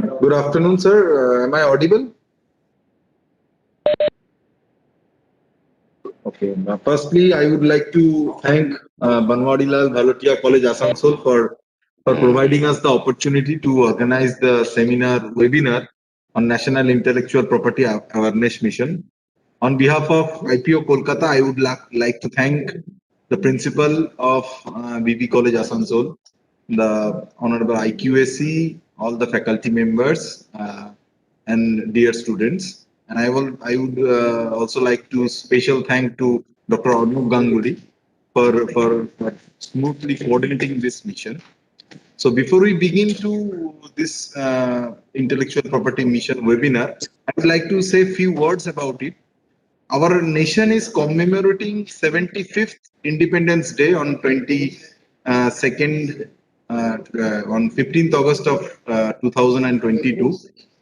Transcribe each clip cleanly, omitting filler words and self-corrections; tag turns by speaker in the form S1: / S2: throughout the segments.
S1: Good afternoon, sir. Am I audible? Okay. Firstly, I would like to thank Banwadilal Bhalotia College Asansol for providing us the opportunity to organize the webinar on National Intellectual Property Awareness Mission. On behalf of IPO Kolkata, I would like to thank the principal of BB College Asansol, the Honorable IQAC, all the faculty members, and dear students. And I would also like to special thank to Dr. Arnab Ganguly for smoothly coordinating this mission. So before we begin to this intellectual property mission webinar, I would like to say a few words about it. Our nation is commemorating 75th Independence Day on 22nd, on 15th August of 2022.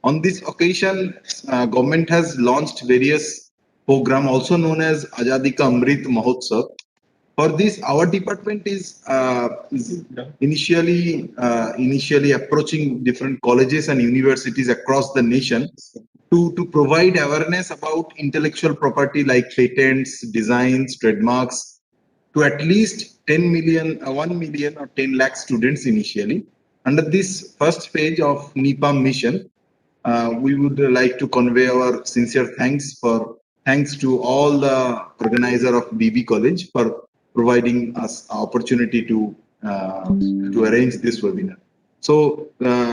S1: On this occasion, government has launched various program also known as Azadi Ka Amrit Mahotsav. For this, our department is initially approaching different colleges and universities across the nation to provide awareness about intellectual property like patents, designs, trademarks to at least 1 million or 10 lakh students initially. Under this first phase of Nipam mission, we would like to convey our sincere thanks to all the organizer of BB College for providing us opportunity to arrange this webinar. So,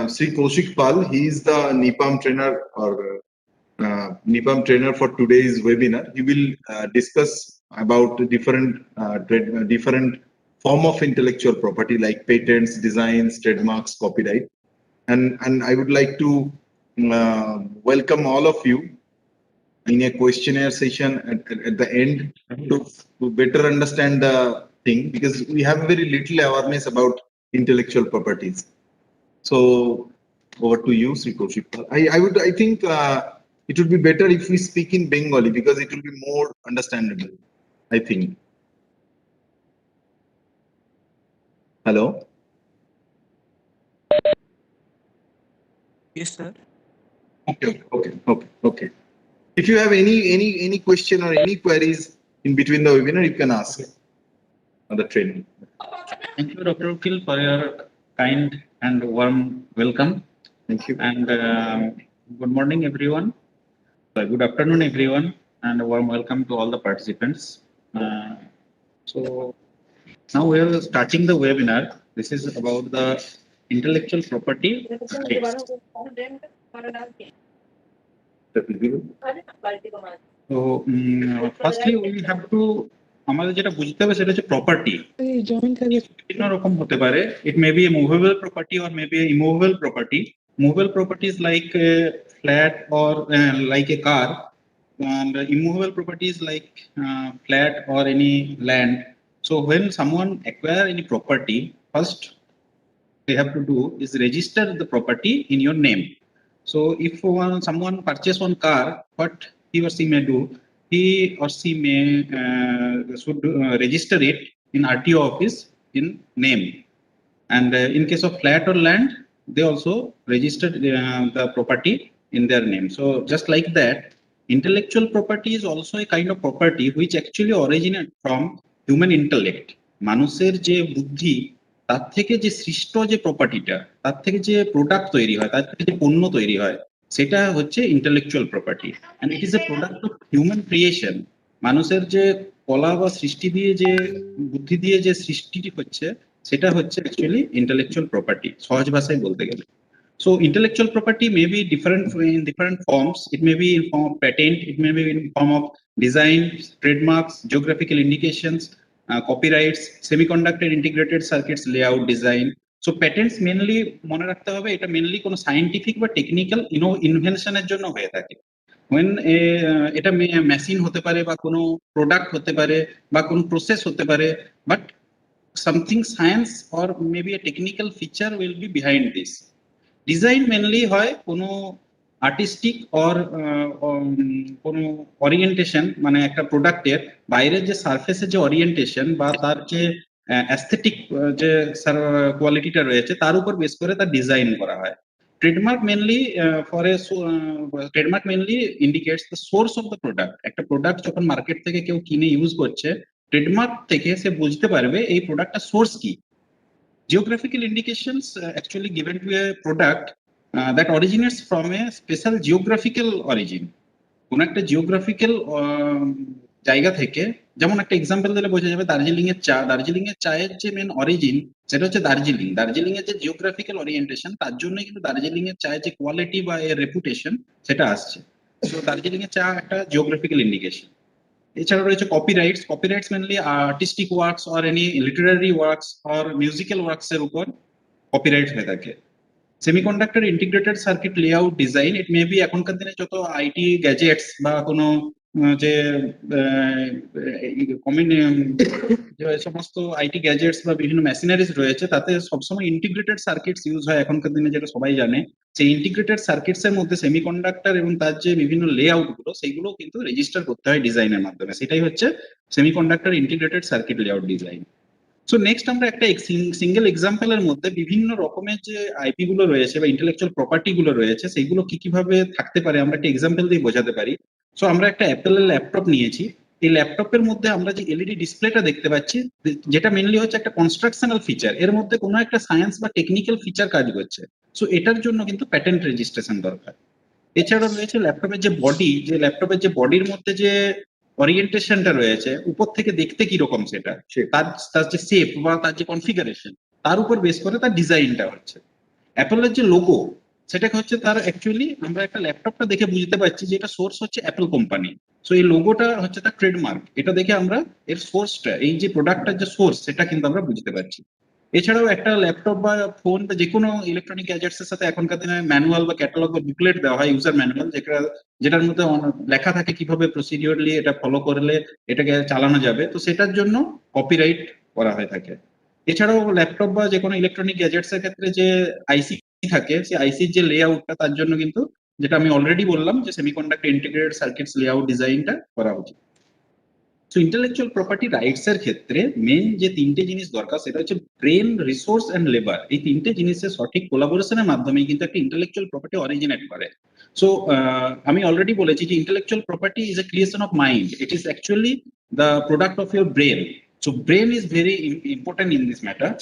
S1: Sri Kaushik Pal, he is the Nipam trainer Nipam trainer for today's webinar. He will discuss about different form of intellectual property like patents, designs, trademarks, copyright, and I would like to welcome all of you in a questionnaire session at the end to better understand the thing, because we have very little awareness about intellectual properties. So over to you, Sri Kaushik. I think it would be better if we speak in Bengali because it will be more understandable, I think. Hello?
S2: Yes, sir.
S1: Okay. If you have any question or any queries in between the webinar, you can ask on the training.
S3: Thank you, Dr. Ukil, for your kind and warm welcome.
S1: Thank you.
S3: And good morning, everyone. Good afternoon, everyone, and a warm welcome to all the participants. So now we are starting the webinar. This is about the intellectual property rights. So firstly, we have to আমাদের যেটা বুঝতে হবে সেটা হচ্ছে property বিভিন্ন রকম হতে পারে. It may be a movable property or maybe a immovable property. Movable properties like a flat or like a car, and immovable properties like flat or any land. So when someone acquire any property, first they have to do is register the property in your name. So if someone purchase one car, what he or she may do, he or she may should register it in RTO office in name. And in case of flat or land, they also registered the property in their name. So just like that, intellectual property is also a kind of property which actually originates from human intellect. মানুষের যে বুদ্ধি, তার থেকে যে সৃষ্ট যে প্রপার্টিটা, তার থেকে যে প্রোডাক্ট তৈরি হয়, তার থেকে যে পণ্য তৈরি হয়, সেটা হচ্ছে intellectual property. And it is a product of human creation. মানুষের যে কলা বা সৃষ্টি দিয়ে যে বুদ্ধি দিয়ে যে সৃষ্টিটি হচ্ছে, সেটা হচ্ছে অ্যাকচুয়ালি ইন্টেলেকচুয়াল প্রপার্টি, সহজ ভাষায় বলতে গেলে। So intellectual property may be different in different forms. It may be in form of patent, it may be in form of design, trademarks, geographical indications, copyrights, semiconductor integrated circuits layout design. So patents mainly মনে রাখতে হবে এটা mainly কোনো scientific বা technical ইনভেনশনের জন্য হয়ে থাকে। when এটা মেশিন হতে পারে বা কোনো প্রোডাক্ট হতে পারে বা কোনো প্রসেস হতে পারে, but something science or maybe a technical feature will be behind this. Design mainly হয় কোনো আর্টিস্টিক অর কোনো ওরিয়েন্টেশন, মানে একটা প্রোডাক্টের বাইরের যে সারফেসের যে ওরিয়েন্টেশন বা তার যে অ্যাস্থেটিক যে কোয়ালিটিটা রয়েছে তার উপর বেস করে তার ডিজাইন করা হয়। Trademark mainly trademark mainly indicates the source of the product. একটা প্রোডাক্ট যখন মার্কেট থেকে কেউ কিনে ইউজ করছে, ট্রেডমার্ক থেকে সে বুঝতে পারবে এই প্রোডাক্টটা সোর্স কি। Geographical indications actually given to a product that originates from a special geographical origin. কোন একটা জিওগ্রাফিক্যাল জায়গা থেকে, যেমন একটা এক্সাম্পল দিলে বোঝা যাবে দার্জিলিং এর চা। দার্জিলিং এর চায়ের যে মেন অরিজিন সেটা হচ্ছে দার্জিলিং। দার্জিলিং এর যে জিওগ্রাফিক্যাল ওরিয়েন্টেশন, তার জন্যই কিন্তু দার্জিলিং এর চায়ের যে কোয়ালিটি বা এর রেপুটেশন সেটা আসছে। তো দার্জিলিং এর চা একটা জিওগ্রাফিক্যাল ইন্ডিকেশন। এছাড়া রয়েছে copyrights. Copyrights mainly artistic works or any literary works or musical works এর উপর কপিরাইট হয়ে থাকে। Semiconductor integrated circuit layout design, it may be এখনকার দিনে যত আইটি গ্যাজেটস বা কোনো যে সমস্ত আইটি গ্যাজেটস বা বিভিন্ন মেশিনারিজ রয়েছে তাতে সবসময় ইন্টিগ্রেটেড সার্কিটস ইউজ হয় এখনকার দিনে, যেটা সবাই জানে। সেই ইন্টিগ্রেটেড সার্কিটস এর মধ্যে সেমিকন্ডাক্টর এবং তার যে বিভিন্ন লেআউট গুলো সেইগুলো কিন্তু রেজিস্টার করতে হয় ডিজাইনের মাধ্যমে। সেটাই হচ্ছে semiconductor integrated circuit layout design. So next আমরা একটা সিঙ্গেল এক্সাম্পলের মধ্যে বিভিন্ন রকমের যে আইপি গুলো রয়েছে বা ইন্টেলেকচুয়াল প্রপার্টি গুলো রয়েছে সেইগুলো কি কিভাবে থাকতে পারে আমরা একটা এক্সাম্পল দিয়ে বোঝাতে পারি। সো আমরা একটা অ্যাপেলের ল্যাপটপ নিয়েছি। এই ল্যাপটপের মধ্যে আমরা যে এলইডি ডিসপ্লেটা দেখতে পাচ্ছি, যেটা মেনলি হচ্ছে একটা কনস্ট্রাকশনাল ফিচার, এর মধ্যে কোনো একটা সায়েন্স বা টেকনিক্যাল ফিচার কাজ করছে। সো এটার জন্য কিন্তু প্যাটেন্ট রেজিস্ট্রেশন দরকার। এছাড়াও রয়েছে ল্যাপটপের যে বডি, যে ল্যাপটপের যে বডির মধ্যে যে ওরিয়েন্টেশনটা রয়েছে উপর থেকে দেখতে কিরকম, সেটা তার তার যে শেপ বা তার যে কনফিগারেশন, তার উপর বেস করে তার ডিজাইনটা হচ্ছে। অ্যাপলের যে লোগো, সেটাকে হচ্ছে তার অ্যাকচুয়ালি আমরা একটা ল্যাপটপটা দেখে বুঝতে পারছি যে এটা সোর্স হচ্ছে অ্যাপল কোম্পানি। সো এই লোগোটা হচ্ছে তার ট্রেডমার্ক। এটা দেখে আমরা এর সোর্সটা, এই যে প্রোডাক্টটার যে সোর্স, সেটা কিন্তু আমরা বুঝতে পারছি। এছাড়াও একটা ল্যাপটপ বা ফোন বা যে কোনো ইলেকট্রনিক গ্যাজেটস এর সাথে এখনকার দিনে ম্যানুয়াল বা ক্যাটালগ বা বুকলেট দেওয়া হয়, ইউজার ম্যানুয়াল, যেটার মধ্যে লেখা থাকে কিভাবে প্রসিডিওরলি এটা ফলো করলে এটাকে চালানো যাবে। তো সেটার জন্য কপিরাইট করা হয়ে থাকে। এছাড়াও ল্যাপটপ বা যে কোনো ইলেকট্রনিক গ্যাজেটস এর ক্ষেত্রে যে আইসি থাকে, সেই আইসির যে লেআউটটা, তার জন্য কিন্তু, যেটা আমি অলরেডি বললাম, যে সেমিকন্ডাক্টর ইন্টিগ্রেটেড সার্কিটস লেআউট ডিজাইনটা করা উচিত। সো ইন্টেলেকচুয়াল প্রপার্টি রাইটস এর ক্ষেত্রে মেন যে তিনটে জিনিস দরকার সেটা হচ্ছে ব্রেন, রিসোর্স এন্ড লেবার। এই তিনটে জিনিসের সঠিক কোলাবোরেশনের মাধ্যমে কিন্তু একটা ইন্টেলেকচুয়াল প্রপার্টি অরিজিনেট করে। সো আমি অলরেডি বলেছি যে intellectual property is a creation of mind, it is actually the product of your brain. So brain is very important in this matter.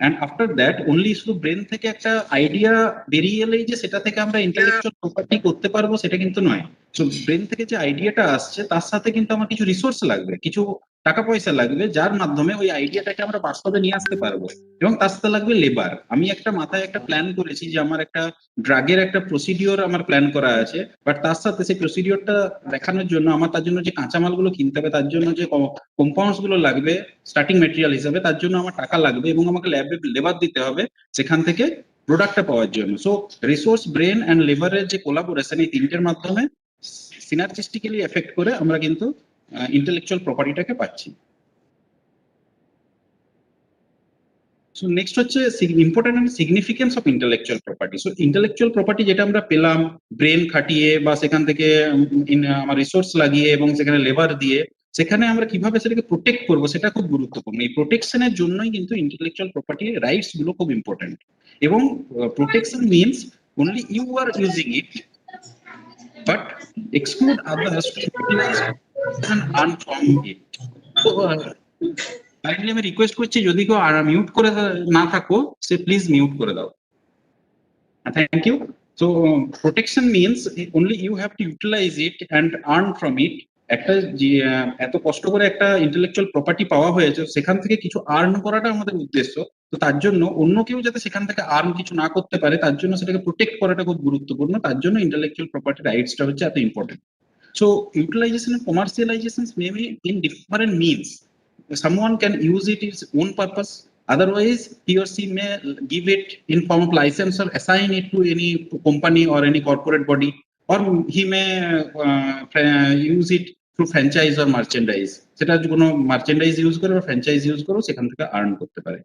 S3: And after that only শুধু brain থেকে একটা idea বেরিয়ে এলেই যে সেটা থেকে আমরা ইন্টেলেকচুয়াল প্রপার্টি করতে পারবো সেটা কিন্তু নয়। তো ব্রেন থেকে যে আইডিয়াটা আসছে তার সাথে কিন্তু আমার কিছু রিসোর্স লাগবে, কিছু টাকা পয়সা লাগবে, যার মাধ্যমে ওই আইডিয়াটাকে আমরা বাস্তবে নিয়ে আসতে পারবো। এবং তার সাথে লাগবে লেবার। আমি একটা মাথায় একটা প্ল্যান করেছি যে আমার একটা ড্রাগের একটা প্রসিডিওর আমার প্ল্যান করা আছে, বাট তার সাথে সেই প্রসিডিওরটা দেখানোর জন্য আমার তার জন্য যে কাঁচামালগুলো কিনতে হবে, তার জন্য যে কম্পাউন্ডস গুলো লাগবে স্টার্টিং মেটেরিয়াল হিসাবে, তার জন্য আমার টাকা লাগবে এবং আমাকে ল্যাবে লেবার দিতে হবে সেখান থেকে প্রোডাক্টটা পাওয়ার জন্য। সো রিসোর্স, ব্রেন অ্যান্ড লেবারের যে কোলাবোরেশন, এই তিনটের মাধ্যমে সিনার্জিস্টিক্যালি এফেক্ট করে আমরা কিন্তু ইন্টেলেকচুয়াল প্রপার্টিটাকে পাচ্ছি। সো নেক্সট হচ্ছে important and significance of intellectual property. So intellectual property যেটা আমরা পেলাম ব্রেন খাটিয়ে বা সেখান থেকে আমার রিসোর্স লাগিয়ে এবং সেখানে লেবার দিয়ে, সেখানে আমরা কিভাবে সেটাকে প্রোটেক্ট করবো সেটা খুব গুরুত্বপূর্ণ। এই প্রোটেকশনের জন্যই কিন্তু ইন্টেলেকচুয়াল প্রপার্টি রাইটস গুলো খুব ইম্পর্টেন্ট। এবং protection means only you are using it but exclude others to utilize and earn from it. So kindly আমি রিকোয়েস্ট করছি যদি কেউ মিউট করে না থাকো সে প্লিজ মিউট করে দাও। Thank you. So protection means only you have to utilize it and earn from it. একটা এত কষ্ট করে একটা ইন্টেলেকচুয়াল প্রপার্টি পাওয়া হয়েছে, সেখান থেকে কিছু আর্ন করাটা আমাদের উদ্দেশ্য। তো তার জন্য অন্য কেউ যাতে সেখান থেকে আর্ন কিছু না করতে পারে তার জন্য সেটাকে প্রোটেক্ট করাটা খুব গুরুত্বপূর্ণ। তার জন্য ইন্টেলেকচুয়াল প্রপার্টি রাইটসটা হচ্ছে এত important. So utilization and commercialization may be in different means. Someone can use it its own purpose, otherwise he or she may give it in form of license or assign it to any company or any corporate body, or he may use it through franchise or merchandise. সেটা কোনো merchandise use করে বা franchise use করে সেখান থেকে earn করতে পারে।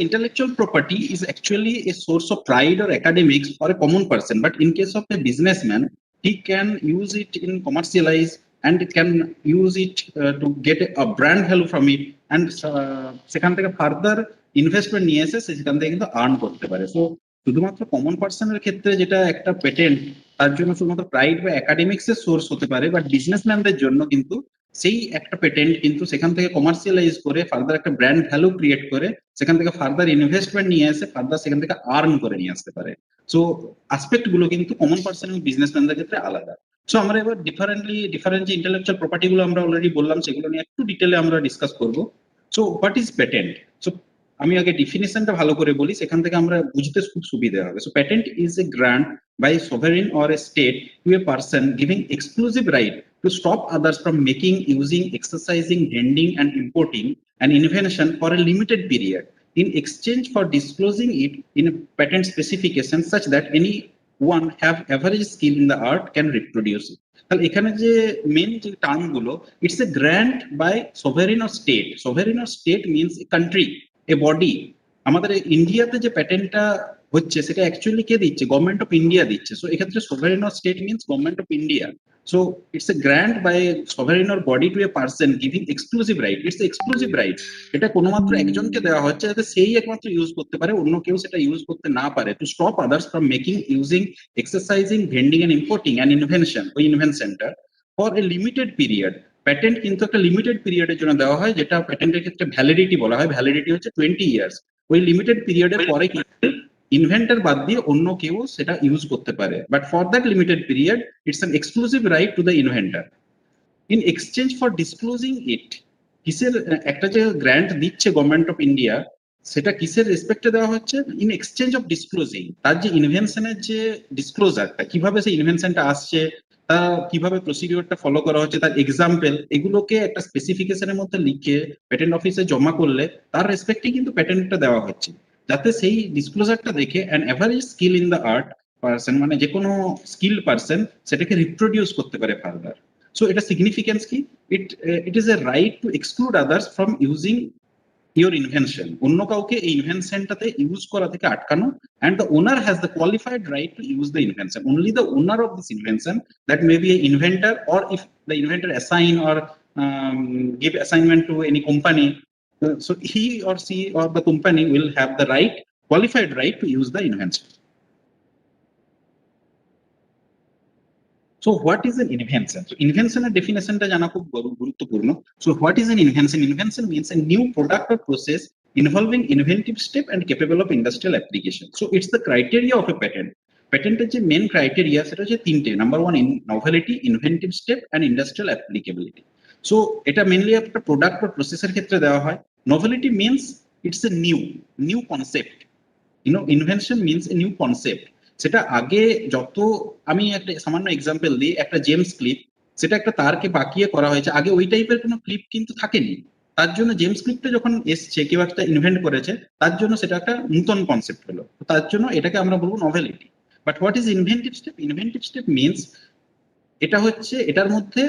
S3: Intellectual property is actually a source of pride or academics for a common person, but in case of a businessman, he can use it in commercialize and can use it to get a brand value from it, and সেখান থেকে further investment নিয়ে এসে সেখান থেকে কিন্তু earn করতে পারে। So শুধুমাত্র কমন পার্সনের ক্ষেত্রে যেটা একটা পেটেন্ট তার জন্য শুধুমাত্র প্রাইড বা একাডেমিক্স এর সোর্স হতে পারে, বাট বিজনেসম্যানদের জন্য কিন্তু সেই একটা পেটেন্ট কিন্তু সেখান থেকে কমার্শিয়ালাইজ করে ফার্দার একটা ব্র্যান্ড ভ্যালু ক্রিয়েট করে সেখান থেকে ফার্দার ইনভেস্টমেন্ট নিয়ে এসে ফার্দার সেখান থেকে আর্ন করে নিয়ে আসতে পারে। সো আসপেক্ট গুলো কিন্তু কমন পার্সন এবং বিজনেসম্যানদের ক্ষেত্রে আলাদা। সো আমরা এবার ডিফারেন্ট যে ইন্টেলেকচুয়াল প্রপার্টি গুলো আমরা অলরেডি বললাম সেগুলো নিয়ে একটু ডিটেলে আমরা ডিসকাস করবো। So what is patent? So আমি আগে ডিফিনিশনটা ভালো করে বলি, সেখান থেকে আমরা বুঝতে খুব সুবিধা হবে। So patent is a grant by sovereign or a state to a person giving exclusive right to stop others from making, using, exercising, handling and importing an invention for a limited period in exchange for disclosing it in a patent specification such that anyone have average skill in the art can reproduce it. তাহলে এখানে যে main যে term গুলো, it's a grant by sovereign or state. Sovereign or state means a country, a body. আমাদের ইন্ডিয়াতে যে প্যাটেন্টটা হচ্ছে সেটা অ্যাকচুয়ালি কে দিচ্ছে? গভর্নমেন্ট অফ ইন্ডিয়া দিচ্ছে। সো এক্ষেত্রে sovereign or state means government of India. So it's a grant by sovereign or body to a person giving exclusive right. It's exclusive right, এটা কোনো মাত্র একজনকে দেওয়া হচ্ছে যাতে সেই একমাত্র ইউজ করতে পারে, অন্য কেউ সেটা ইউজ করতে না পারে। To stop others from making, using, exercising, vending and importing an invention, ওই ইনভেনশনটা for a limited period. Patent কিন্তু একটা লিমিটেড পিরিয়ডের জন্য দেওয়া হয়, যেটা প্যাটেন্টের ক্ষেত্রে ভ্যালিডিটি বলা হয়। ভ্যালিডিটি হচ্ছে 20 ইয়ার্স। ওই লিমিটেড পিরিয়ডের পরে কিন্তু ইনভেন্টর বাদ দিয়ে অন্য কেউ সেটা ইউজ করতে পারে, but for that limited period it's an exclusive right to the inventor in exchange for disclosing it. কিসের একটা যে গ্র্যান্ট দিচ্ছে গভর্নমেন্ট অফ ইন্ডিয়া, সেটা কিসের রেসপেক্টে দেওয়া হচ্ছে? ইন এক্সচেঞ্জ অফ ডিসক্লোজিং, তার যে ইনভেনশনের যে ডিসক্লোজারটা, কিভাবে সেই ইনভেনশনটা আসছে, তা কিভাবে প্রসিডিওরটা ফলো করা হচ্ছে, তার এক্সাম্পল, এগুলোকে একটা স্পেসিফিকেশনের মধ্যে লিখে পেটেন্ট অফিসে জমা করলে তার রেসপেক্টে কিন্তু প্যাটেন্টটা দেওয়া হচ্ছে, যাতে সেই ডিসক্লোজারটা দেখে an average skill in the art person, মানে যে কোনো স্কিল পার্সন সেটাকে রিপ্রোডিউস করতে পারে ফার্দার। সো এটা সিগনিফিকেন্স কি? ইট is A right two exclude others from using your invention, অন্য কাউকে এই ইনভেনশনটাতে ইউজ করা থেকে আটকানো। and the owner has the qualified right to use the invention. Only the owner of this invention, that may be an inventor, or if the inventor assign or give assignment to any company, so he or she or the company will have the right, qualified right to use the invention. So what is an invention? So invention এর definitionটা জানা খুব গুরুত্বপূর্ণ। So what is an invention? Invention means a new product or process involving inventive step and capable of industrial application. So it's the criteria of a patent. Patenটের যে main criteria সেটা হচ্ছে তিনটে। Number one, novelty, inventive step and industrial applicability. So এটা mainly একটা product বা প্রসেসের ক্ষেত্রে দেওয়া হয়। Novelty means it's a new concept. Invention means a new concept. সেটা আগে যত, আমি একটা সামান্য এক্সাম্পল দিই, একটা জেমস ক্লিপ, সেটা একটা তারকে বাঁকিয়ে করা হয়েছে, আগে ওই টাইপের কোনো ক্লিপ কিন্তু থাকেনি। তার জন্য জেমস ক্লিপটা যখন এসছে, কেউ একটা ইনভেন্ট করেছে, তার জন্য সেটা একটা নতুন কনসেপ্ট হলো, তার জন্য এটাকে আমরা বলবো novelty. But what is inventive step? Inventive step means এটা হচ্ছে, এটার মধ্যে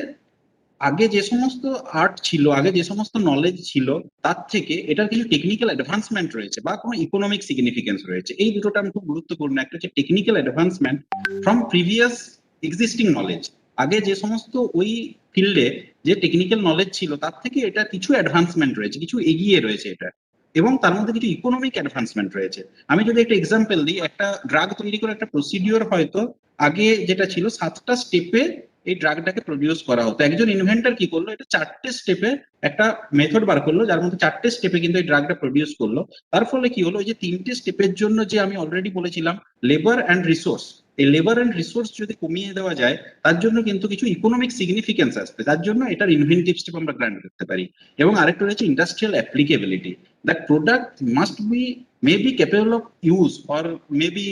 S3: আগে যে সমস্ত আর্ট ছিল, আগে যে সমস্ত নলেজ ছিল, তার থেকে এটার কিছু টেকনিক্যাল অ্যাডভান্সমেন্ট রয়েছে বা কোনো ইকোনমিক সিগনিফিকেন্স রয়েছে। এই দুটো টার্ম খুব গুরুত্বপূর্ণ। একটা হচ্ছে technical advancement from previous existing knowledge, আগে যে সমস্ত ওই ফিল্ডে যে টেকনিক্যাল নলেজ ছিল তার থেকে এটা কিছু অ্যাডভান্সমেন্ট রয়েছে, কিছু এগিয়ে রয়েছে এটা, এবং তার মধ্যে কিছু ইকোনমিক অ্যাডভান্সমেন্ট রয়েছে। আমি যদি একটা এক্সাম্পল দিই, একটা ড্রাগ তৈরি করে একটা প্রসিডিওর হয়তো আগে যেটা ছিল 7টা স্টেপে এই ড্রাগটাকে প্রডিউস করা হতো। একজন ইনভেন্টর কি করলো, এটা 4টে স্টেপে একটা মেথড বার করলো, যার মধ্যে 4টে স্টেপে কিন্তু এই ড্রাগটা প্রডিউস করলো। তার ফলে কি হলো, যে 3টে স্টেপের জন্য যে আমি অলরেডি বলেছিলাম লেবার অ্যান্ড রিসোর্স, এই লেবার অ্যান্ড রিসোর্স যদি কমিয়ে দেওয়া যায়, তার জন্য কিন্তু কিছু ইকোনমিক সিগনিফিকেন্স আসবে, তার জন্য এটার ইনভেন্টিভ স্টেপ আমরা গ্রান্ট করতে পারি। এবং আরেকটা রয়েছে industrial applicability, that product must be may be capable of use or may be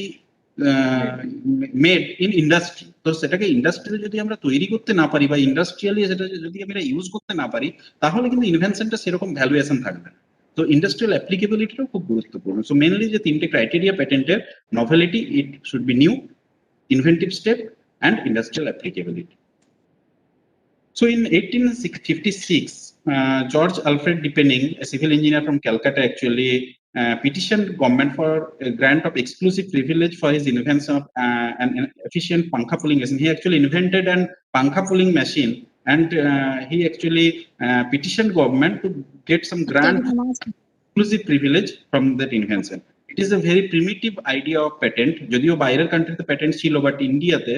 S3: made in industry. তো সেটাকে ইন্ডাস্ট্রিতে যদি আমরা তৈরি করতে না পারি বা ইন্ডাস্ট্রিয়ালি সেটা যদি আমরা ইউজ করতে না পারি, তাহলে কিন্তু ইনভেনশনটা সেরকম ভ্যালুয়েশন থাকবে না। তো ইন্ডাস্ট্রিয়াল অ্যাপ্লিকেবিলিটিটাও খুব গুরুত্বপূর্ণ। সো মেনলি যে তিনটে ক্রাইটেরিয়া পেটেন্টের, novelty, it should be new, inventive step and industrial applicability. So in 1856, George Alfred Depening, a civil engineer from Calcutta, actually petitioned government for a grant of exclusive privilege for his invention of an efficient pankha pulling machine. He actually invented an pankha pulling machine, and he actually petitioned government to get some grant exclusive privilege from that invention. It is a very primitive idea of patent. যদিও বাইরের কান্ট্রিতে patent ছিল, but ইন্ডিয়াতে,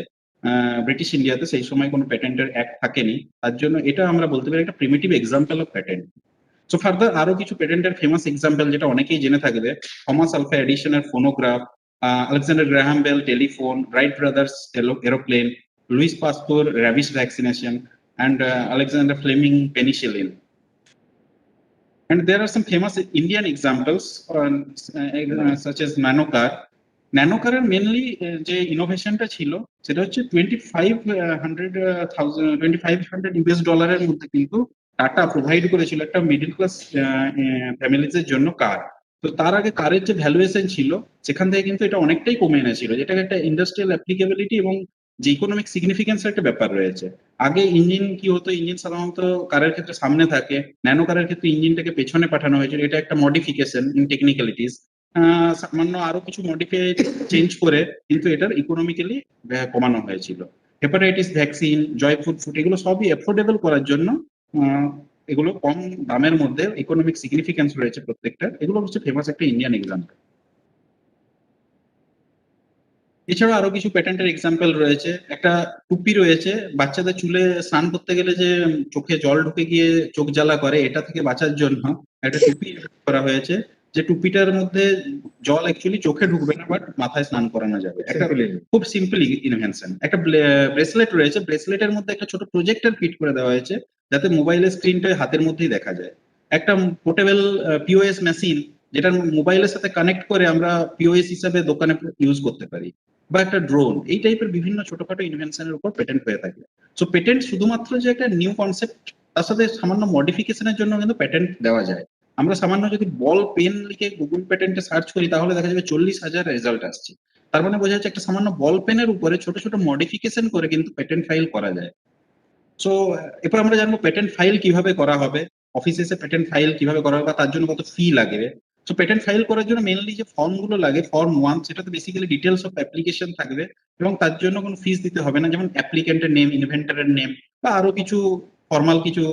S3: British ইন্ডিয়াতে সেই সময় কোনো প্যাটেন্টের act থাকেনি, তার জন্য এটা আমরা বলতে পারি একটা primitive example of patent. So further আরো কিছু পেটেন্টের ফেমাস এক্সাম্পল যেটা অনেকেই জেনে থাকবে: থমাস আলভা এডিসনের phonograph, Alexander Graham Bell telephone, Wright brothers aeroplane, Louis Pasteur rabies vaccination, and Alexander Fleming penicillin. And there are some famous Indian examples such as nanocar. ন্যানোকারের mainly যে ইনোভেশনটা ছিল সেটা হচ্ছে $2,500 US মধ্যে কিন্তু টাটা প্রোভাইড করেছিল একটা মিডল ক্লাস ফ্যামিলিজের জন্য কার। তো তার আগে কারের যে ভ্যালুয়েশন ছিল সেখান থেকে কিন্তু এটা অনেকটাই কমে এনেছিল, যেটাকে একটা ইন্ডাস্ট্রিয়াল অ্যাপ্লিকেবিলিটি এবং যে ইকোনমিক সিগনিফিকেন্সের একটা ব্যাপার রয়েছে। আগে ইঞ্জিন কি হতো, ইঞ্জিন সাধারণত কারের ক্ষেত্রে সামনে থাকে, ন্যানো কারের ক্ষেত্রে ইঞ্জিনটাকে পেছনে পাঠানো হয়েছিল। এটা একটা মডিফিকেশন ইন টেকনিক্যালিটিস, সামান্য আরো কিছু মডিফাই চেঞ্জ করে কিন্তু এটার ইকোনমিক্যালি কমানো হয়েছিল। হেপাটাইটিস ভ্যাকসিন, জয় ফুড ফুড, এগুলো সবই অ্যাফোর্ডেবল করার জন্য, এগুলো কম দামের মধ্যে ইকোনমিক সিগনিফিকেন্স রয়েছে প্রত্যেকটা। এগুলো হচ্ছে ফেমাস একটা ইন্ডিয়ান এক্সাম্পল। এছাড়া আরো কিছু প্যাটেন্টের এক্সাম্পল রয়েছে। একটা টুপি রয়েছে, বাচ্চাদের চুলে স্নান করতে গেলে যে চোখে জল ঢুকে গিয়ে চোখ জ্বালা করে, এটা থেকে বাঁচার জন্য একটা টুপি করা হয়েছে, যে টুপিটার মধ্যে জল অ্যাকচুয়ালি চোখে ঢুকবে না, বাট মাথায় স্নান করানো যাবে। একটা খুব সিম্পল ইনভেনশন। একটা ব্রেসলেট রয়েছে, ব্রেসলেটের মধ্যে একটা ছোট প্রজেক্টর ফিট করে দেওয়া হয়েছে যাতে মোবাইলের স্ক্রিনটা হাতের মধ্যেই দেখা যায়। একটা পোর্টেবল পিওএস মেশিন, যেটা মোবাইলের সাথে কানেক্ট করে আমরা পিওএস হিসাবে দোকানে ইউজ করতে পারি। বা একটা ড্রোন, এই টাইপের বিভিন্ন ছোটখাটো ইনভেনশনের উপর পেটেন্ট হয়ে থাকে। সো পেটেন্ট শুধুমাত্র যে একটা নিউ কনসেপ্ট, তার সাথে সামান্য মডিফিকেশনের জন্য কিন্তু পেটেন্ট দেওয়া যায়। আমরা সামান্য যদি বল পেন লিখে গুগল পেটেন্টে সার্চ করি তাহলে দেখা যাবে 40,000 রেজাল্ট আসছে। তার মানে বোঝা যাচ্ছে একটা সামান্য বল পেনের উপরে ছোট ছোট মডিফিকেশন করে কিন্তু পেটেন্ট ফাইল করা যায়। সো এরপর আমরা জানবো পেটেন্ট ফাইল কিভাবে করা হবে, অফিসে এসে পেটেন্ট ফাইল কিভাবে করা হবে, বা তার জন্য কত ফি লাগবে। সো পেটেন্ট ফাইল করার জন্য মেনলি যে ফর্ম গুলো লাগে, ফর্ম 1, সেটাতে বেসিক্যালি ডিটেলস অফ অ্যাপ্লিকেশন থাকবে এবং তার জন্য কোনো ফিস দিতে হবে না, যেমন অ্যাপ্লিকেন্টের নেম, ইনভেন্টরের নেম, বা আরো কিছু ফর্মাল কিছু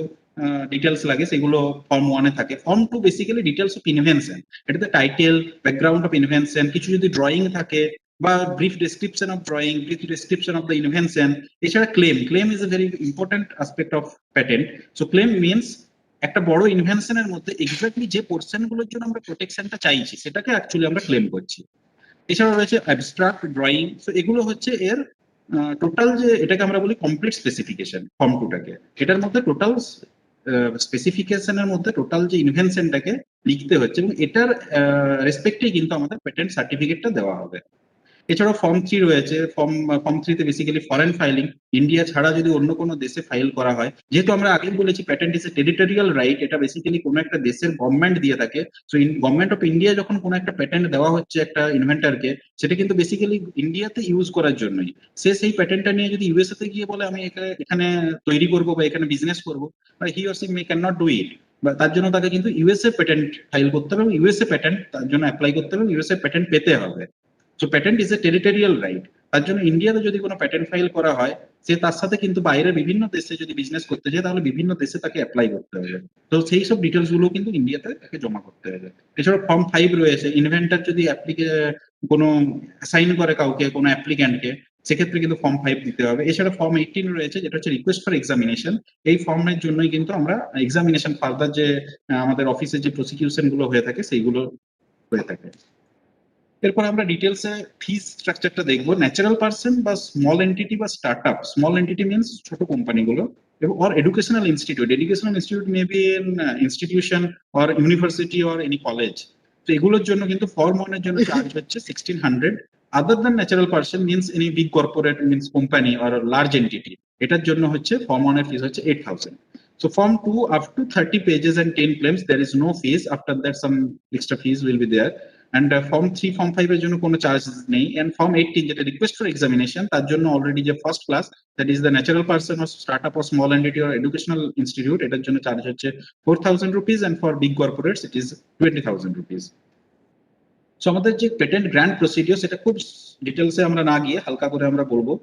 S3: ডিটেলস লাগে, সেগুলো ফর্ম 1-এ থাকে। Form 2 basically details of invention, এটাতে টাইটেল, ব্যাকগ্রাউন্ড অফ ইনভেনশন, কিছু যদি ড্রয়িং থাকে বা brief description of drawing, brief description of the invention. এছাড়া claim is a very important aspect of patent. So claim means একটা বড় ইনভেনশনের মধ্যে এক্স্যাক্টলি যে পোর্শন গুলোর জন্য আমরা প্রোটেকশনটা চাইছি সেটাকে অ্যাকচুয়ালি আমরা ক্লেম করছি। এছাড়া রয়েছে অ্যাবস্ট্রাক্ট ড্রয়িং। সো এগুলো হচ্ছে এর টোটাল, যে এটাকে আমরা বলি কমপ্লিট স্পেসিফিকেশন, ফর্ম 2টাকে। এটার মধ্যে টোটাল স্পেসিফিকেশনের মধ্যে টোটাল যে ইনভেনশনটাকে লিখতে হচ্ছে এবং এটার রেসপেক্টেই কিন্তু আমাদের পেটেন্ট সার্টিফিকেটটা দেওয়া হবে। এছাড়াও ফর্ম 3 রয়েছে। ফর্ম 3-তে বেসিক্যালি ফরেন ফাইলিং, ইন্ডিয়া ছাড়া যদি অন্য কোনো দেশে ফাইল করা হয়, যেহেতু আমরা আগে বলেছি patent is A territorial right, এটা বেসিক্যালি কোনো একটা দেশের গভর্নমেন্ট দিয়ে থাকে। সো গভর্নমেন্ট অফ ইন্ডিয়া যখন কোনো একটা প্যাটেন্ট দেওয়া হচ্ছে একটা ইনভেন্টরকে, সেটা কিন্তু বেসিক্যালি ইন্ডিয়াতে ইউজ করার জন্যই। সে সেই প্যাটেন্টটা নিয়ে যদি ইউএসএ তে গিয়ে বলে আমি এখানে তৈরি করবো বা এখানে বিজনেস করবো, he or C May can not do it, বা তার জন্য তাকে কিন্তু ইউএসএ প্যাটেন্ট ফাইল করতে হবে এবং ইউএসএ প্যাটেন্ট তার জন্য অ্যাপ্লাই করতে হবে, ইউএসএ প্যাটেন্ট পেতে হবে। So patent is A territorial right. তার জন্য ইন্ডিয়াতে যদি কোনো প্যাটেন্ট ফাইল করা হয়, সে তার সাথে কিন্তু বাইরে বিভিন্ন দেশে যদি বিজনেস করতে যায় তাহলে বিভিন্ন দেশে তাকে অ্যাপ্লাই করতে হবে। তো সেই সব ডিটেলস গুলো কিন্তু ইন্ডিয়াতে তাকে জমা করতে হবে। এছাড়া ফর্ম 5 রয়েছে। ইনভেন্টর যদি কোনো অ্যাসাইন করে কাউকে, কোনো অ্যাপ্লিক্যান্টকে, সেক্ষেত্রে কিন্তু ফর্ম 5 দিতে হবে। এছাড়া ফর্ম 18 রয়েছে, যেটা হচ্ছে রিকোয়েস্ট ফর এক্সামিনেশন। এই ফর্মের জন্যই কিন্তু আমরা এক্সামিনেশন ফার্দার যে আমাদের অফিসে যে প্রসিকিউশন গুলো হয়ে থাকে সেইগুলো হয়ে থাকে। এরপর আমরা ডিটেলসে ফিস স্ট্রাকচারটা দেখবো। ন্যাচারাল পার্সন বা স্মল এন্টিটি বা স্টার্টআপ, স্মল এন্টিটি মিনস ছোট কোম্পানিগুলো, এবং or educational institute, educational institute may be N institution or university or any college. তো এগুলোর জন্য কিন্তু ফর্ম 1 এর জন্য চার্জ হচ্ছে 1600। Other than natural person means any big corporate means company or large entity, এটার জন্য হচ্ছে ফর্ম 1 এর ফিস হচ্ছে 8000। So form 2 up to 30 pages and 10 claims, there is no fees. After that some extra fees will be there. And form 3, form 5 এর জন্য কোনো charges নেই। and form 18 যেটা রিকোয়েস্ট ফর এক্সামিনেশন, তার জন্য অলরেডি যে first class, that is the natural person or startup or small entity or educational institute, এটার জন্য চার্জ হচ্ছে 4000 rupees, and for big corporates it is 20,000 rupees. So আমাদের যে patent grant procedure, সেটা খুব ডিটেলসে আমরা না গিয়ে হালকা করে আমরা বলবো।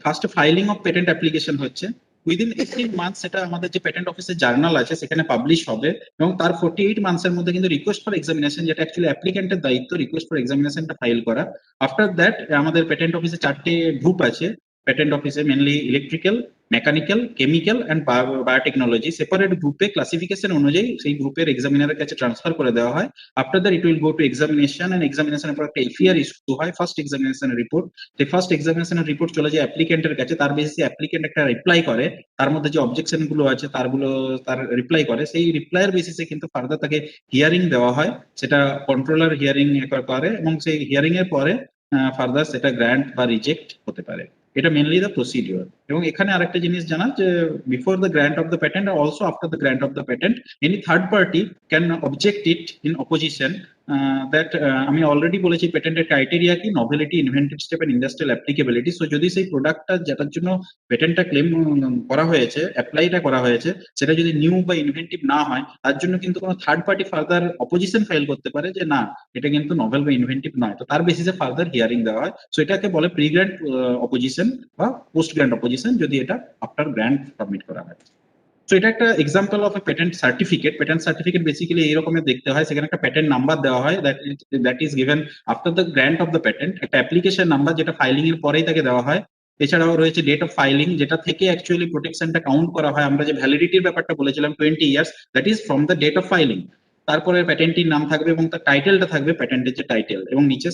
S3: First filing of patent application হচ্ছে, উইদিন 18 মান্থস সেটা আমাদের যে পেটেন্ট অফিসের জার্নাল আছে সেখানে পাবলিশ হবে, এবং তার 48 মান্থসের মধ্যে কিন্তু রিকোয়েস্ট ফর এক্সামিনেশন, যেটা অ্যাকচুয়ালি অ্যাপ্লিকেন্টের দায়িত্ব রিকোয়েস্ট ফর এক্সামিনেশনটা ফাইল করা। আফটার দ্যাট আমাদের পেটেন্ট অফিসে 4টে গ্রুপ আছে পেটেন্ট অফিসে, mainly electrical, mechanical, chemical and biotechnology. Separate গ্রুপে ক্লাসিফিকেশন অনুযায়ী সেই গ্রুপের এক্সামিনারের কাছে ট্রান্সফার করে দেওয়া হয়। After that it will go to examination, and এক্সামিনেশনের পর একটা এফআইআর ইস্যু হয়, ফার্স্ট এক্সামিনেশনের রিপোর্ট। সেই ফার্স্ট এক্সামিনেশনের রিপোর্ট চলে যায় অ্যাপ্লিকেন্টের কাছে, তার বেসিসে অ্যাপ্লিকেন্ট একটা রিপ্লাই করে, তার মধ্যে যে অবজেকশন গুলো আছে তার রিপ্লাই করে, সেই রিপ্লাইয়ের বেসিসে কিন্তু ফার্দার তাকে হিয়ারিং দেওয়া হয়, সেটা কন্ট্রোলার হিয়ারিং করে, এবং সেই হিয়ারিং এর পরে ফার্দার সেটা গ্র্যান্ট বা রিজেক্ট হতে পারে। এটা মেনলি দ্য প্রসিডিওর। এবং এখানে আরেকটা জিনিস জানা যে before the grant of the patent আর also after the grant of the patent any third party can object it in opposition. That আমি অলরেডি বলেছি পেটেন্টের ক্রাইটেরিয়া কি, novelty, inventive step and industrial applicability. So যদি সেই প্রোডাক্টটা যেটার জন্য পেটেন্টটা ক্লেম করা হয়েছে, অ্যাপ্লাইটা করা হয়েছে, সেটা যদি নিউ বা ইনভেন্টিভ না হয়, তার জন্য কিন্তু কোনো third party further opposition file করতে পারে যে না এটা কিন্তু নভেল বা ইনভেন্টিভ নয়, তো তার বেসিসে ফার্দার হিয়ারিং দেওয়া হয়। সো এটাকে বলে প্রি গ্র্যান্ট অপোজিশন বা পোস্ট গ্র্যান্ট অপোজিশন, যদি এটা আফটার গ্র্যান্ট সাবমিট করা হয়। তো এটা একটা example of a patent certificate. Patent certificate basically এইরকমের দেখতে হয়, সেখানে একটা পেটেন্ট নাম্বার দেওয়া হয় that is given after the grant of the patent, একটা অ্যাপ্লিকেশন নাম্বার যেটা ফাইলিং এর পরেই তাকে দেওয়া হয়। এছাড়াও রয়েছে ডেট অফ ফাইলিং, যেটা থেকে অ্যাকচুয়ালি প্রোটেকশনটা কাউন্ট করা হয়। আমরা যে ভ্যালিডিটির ব্যাপারটা বলেছিলাম 20 years, that is from the date of filing. তারপরে প্যাটেন্টির নাম থাকবে এবং তার টাইটেলটা থাকবে প্যাটেন্টের যে টাইটেল, এবং নিচে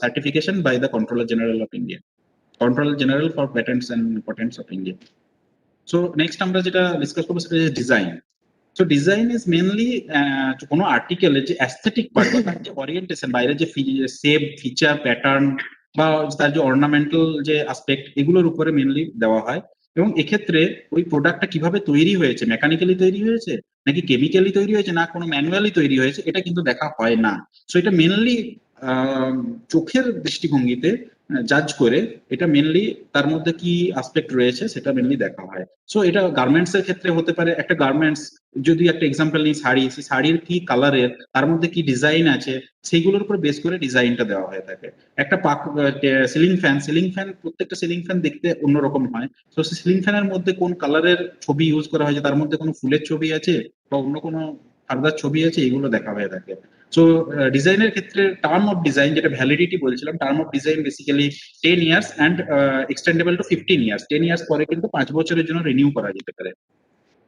S3: certification by the controller general of India, controller general for patents and patents of India. So next আমরা যেটা ডিসকাস করবো সেটা হচ্ছে design. So design is mainly কোনো আর্টিকেলের যে অ্যাস্থেটিক পার্ট, তার যে ওরিয়েন্টেশন, বাইরে যে শেপ, ফিচার, প্যাটার্ন বা তার যে অর্নামেন্টাল যে আসপেক্ট, এগুলোর উপরে মেনলি দেওয়া হয়। এবং এক্ষেত্রে ওই প্রোডাক্টটা কিভাবে তৈরি হয়েছে, মেকানিক্যালি তৈরি হয়েছে নাকি কেমিক্যালি তৈরি হয়েছে না কোনো ম্যানুয়ালি তৈরি হয়েছে, এটা কিন্তু দেখা হয় না। সো এটা মেনলি চোখের দৃষ্টিভঙ্গিতে জাজ করে এটা মেনলি তার মধ্যে কি আসপেক্ট রয়েছে সেটা মেনলি দেখা হয়। সো এটা গার্মেন্টস এর ক্ষেত্রে হতে পারে, একটা গার্মেন্টস যদি একটা এক্সাম্পল নিই শাড়ি, সেই শাড়ির কি কালারের, তার মধ্যে কি ডিজাইন আছে, সেইগুলোর উপর বেস করে ডিজাইনটা দেওয়া হয়ে থাকে। একটা সিলিং ফ্যান, প্রত্যেকটা সিলিং ফ্যান দেখতে অন্যরকম হয়। তো সিলিং ফ্যানের মধ্যে কোন কালারের ছবি ইউজ করা হয়েছে, তার মধ্যে কোনো ফুলের ছবি আছে বা অন্য কোনো ফার্দার ছবি আছে, এগুলো দেখা হয়ে থাকে। সো ডিজাইনের ক্ষেত্রে টার্ম অফ ডিজাইন, যেটা ভ্যালিডিটি বলছিলাম, term of design basically 10 years and extendable to 15 years. 10 years পরে কিন্তু 5 বছরের জন্য রিনিউ করা যেতে পারে।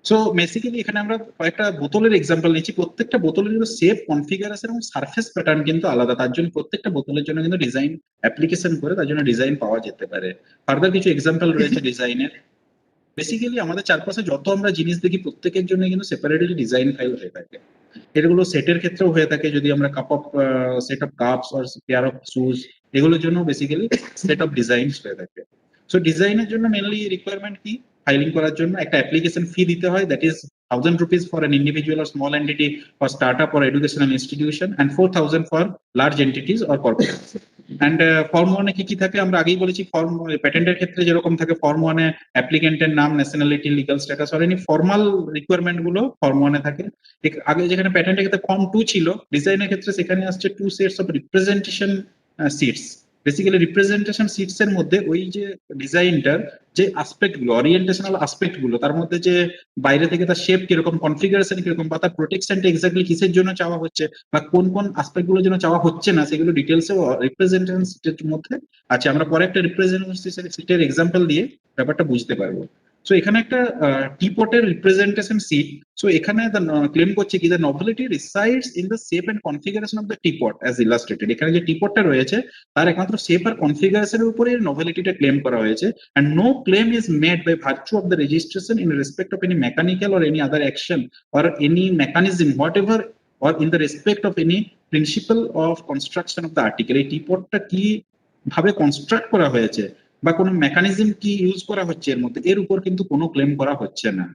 S3: সো বেসিক্যালি এখানে আমরা কয়েকটা বোতলের এক্সাম্পল নিচ্ছি। প্রত্যেকটা বোতলের কিন্তু শেপ, কনফিগারেশন এবং সারফেস প্যাটার্ন কিন্তু আলাদা, তার জন্য প্রত্যেকটা বোতলের জন্য কিন্তু ডিজাইন অ্যাপ্লিকেশন করে তার জন্য ডিজাইন পাওয়া যেতে পারে। ফার্দার কিছু এক্সাম্পল রয়েছে ডিজাইনের। বেসিক্যালি আমাদের চারপাশে যত আমরা জিনিস দেখি প্রত্যেকের জন্য কিন্তু সেপারেটলি ডিজাইন ফাইল হয়ে থাকে। এগুলো সেটের ক্ষেত্রেও হয়ে থাকে, যদি আমরা সেট অফ কাপস আর পেয়ার অফ শুজ, এগুলোর জন্য বেসিক্যালি সেট অফ ডিজাইনস হয়ে থাকে। সো ডিজাইনের জন্য মেনলি রিকোয়ারমেন্ট কি, ফাইলিং করার জন্য একটা অ্যাপ্লিকেশন ফি দিতে হয়, that is 1000 rupees for an individual or small entity or startup or educational institution, and 4000 for large entities or corporates. And form 1 এ কি কি থাকে আমরা আগেই বলেছি। ফর্ম প্যাটেন্টের ক্ষেত্রে যেরকম থাকে, ফর্ম 1 এ অ্যাপ্লিকেন্টের নাম, ন্যাশনালিটি, লিগ্যাল স্ট্যাটাস আর এনি ফর্মাল রিকোয়ারমেন্ট গুলো ফর্ম 1 এ থাকে। আগে যেখানে প্যাটেন্টের ক্ষেত্রে ফর্ম 2 ছিল, ডিজাইনের ক্ষেত্রে সেখানে আসছে 2 sets of representation sheets. Basically representation sheets এর মধ্যে ওই যে ডিজাইনটার যে আসপেক্ট গুলো, ওরিয়েন্টেশনাল আসপেক্ট গুলো, তার মধ্যে যে বাইরে থেকে তার শেপ কিরকম, কনফিগারেশন কিরকম, বা তার প্রোটেকশনটা এক্স্যাক্টলি কিসের জন্য চাওয়া হচ্ছে বা কোন কোন আসপেক্ট গুলোর জন্য চাওয়া হচ্ছে না, সেগুলো ডিটেলসে রিপ্রেজেন্টেশন সিটের মধ্যে আছে। আমরা পরে একটা রিপ্রেজেন্টেশন সিটের এক্সাম্পল দিয়ে ব্যাপারটা বুঝতে পারবো। সো এখানে একটা টিপটের রিপ্রেজেন্টেশন সিট। সো এখানে ক্লেম করছে কি, the novelty resides in the shape and configuration of the teapot as illustrated. এখানে যে টিপটটা রয়েছে তার একমাত্র শেপ আর কনফিগারেশনের উপরে নভেলিটিটা ক্লেম করা হয়েছে। and no claim is made by virtue of the registration in respect of any mechanical or any other action or any mechanism whatever or in the respect of any principle of construction of the article। এই টিপটটা কি ভাবে construct করা হয়েছে বা কোনো mechanism কি use করা হচ্ছে এর মধ্যে, এর উপর কিন্তু কোনো ক্লেম করা হচ্ছে না।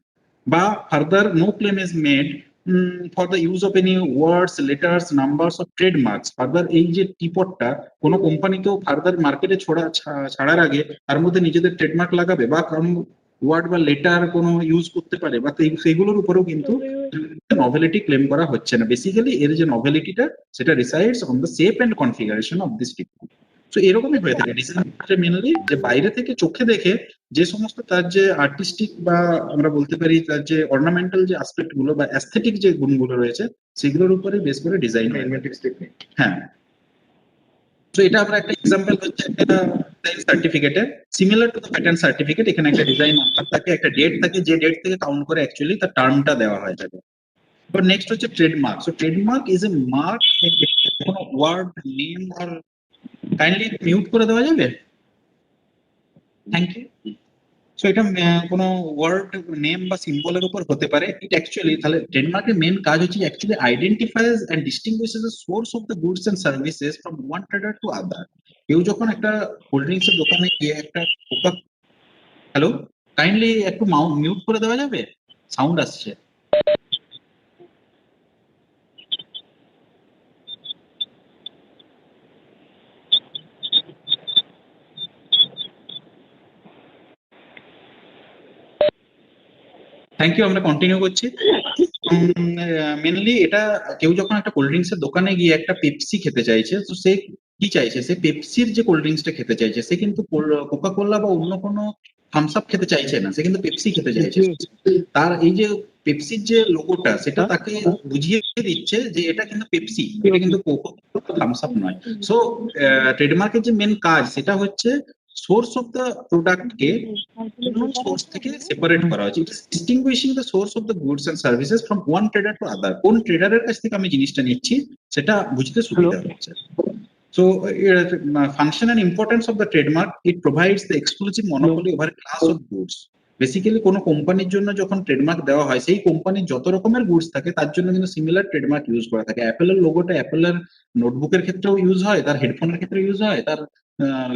S3: বা further no claim is made for the use of any words, letters, numbers of trademarks. Further এই যে টিপটটা কোনো কোম্পানিকেও ফার্দার মার্কেটে ছাড়ার আগে তার মধ্যে নিজেদের ট্রেডমার্ক লাগাবে বা কোনো ওয়ার্ড বা লেটার কোনো ইউজ করতে পারে বা সেগুলোর উপরেও কিন্তু নভেলিটি ক্লেম করা হচ্ছে না। বেসিক্যালি এর যে নভেলিটিটা সেটা resides on the shape and configuration of this teapot. তো এরকমই হয়ে থাকে ডিজাইন মেনলি, যে বাইরে থেকে চোখে দেখে যে সমস্ত তার যে আর্টিস্টিক বা আমরা বলতে পারি তার যে অর্নামেন্টাল যে অ্যাসপেক্ট গুলো বা অ্যাস্থেটিক যে গুণগুলো রয়েছে সেগুলোর উপরে বেস করে ডিজাইন হয়। হ্যাঁ, তো এটা আমরা একটা এক্সাম্পল হচ্ছে একটা ডিজাইন সার্টিফিকেটের similar to the pattern certificate. এখানে একটা ডিজাইন নাম্বার থাকে, একটা ডেট থাকে, যে ডেট থেকে কাউন্ট করে অ্যাকচুয়ালি তার টার্মটা দেওয়া হয় থাকে। But next হচ্ছে trademark. So trademark is a mark, কোনো ওয়ার্ড, নেম আর কাইন্ডলি মিউট করে দেওয়া যাবে, থ্যাংক ইউ। সো এটা কোনো ওয়ার্ড, নেম বা সিম্বলের উপর হতে পারে। ইট অ্যাকচুয়ালি, তাহলে ট্রেডমার্কের মেন কাজ হচ্ছে actually identifies and distinguishes the source of the goods and services from one trader to other. কেউ যখন একটা কোল্ড ড্রিঙ্কস এর দোকানে গিয়ে একটা কোকা, হ্যালো, কাইন্ডলি একটু মিউট করে দেওয়া যাবে, সাউন্ড আসছে। থ্যাংক ইউ, আমরা কন্টিনিউ করছি। মেনলি এটা কেউ যখন একটা কোল্ড ড্রিঙ্কস এর দোকানে গিয়ে একটা পেপসি খেতে চাইছে, তো সে কি চাইছে, সে পেপসির যে কোল্ড ড্রিঙ্কসটা খেতে চাইছে, সে কিন্তু কোকা কোলা বা অন্য কোনো থামস আপ খেতে চাইছে না, সে কিন্তু পেপসি খেতে চাইছে। তার এই যে পেপসির যে লোগোটা, সেটা তাকে বুঝিয়ে দিচ্ছে যে এটা কিন্তু পেপসি, এটা কিন্তু কোকা কোলা থামস আপ নয়। সো ট্রেডমার্কের যে মেন কাজ সেটা হচ্ছে সোর্স অফ দ্য প্রোডাক্টকে সোর্স থেকে সেপারেট করা হচ্ছে। It is distinguishing the source of the goods and services from one trader to other. কোন ট্রেডারের কাছ থেকে আমি জিনিসটা নিচ্ছি সেটা বুঝতে সুবিধা হচ্ছে। So, function and importance of the trademark, it provides the exclusive monopoly over a class of goods. Basically কোনো কোম্পানির জন্য যখন ট্রেডমার্ক দেওয়া হয়, সেই কোম্পানির যত রকমের গুডস থাকে তার জন্য কিন্তু সিমিলার ট্রেডমার্ক ইউজ করা থাকে। অ্যাপেলের লোগোটা অ্যাপেলের নোটবুকের ক্ষেত্রেও ইউজ হয়, তার হেডফোনের ক্ষেত্রে ইউজ হয়, তার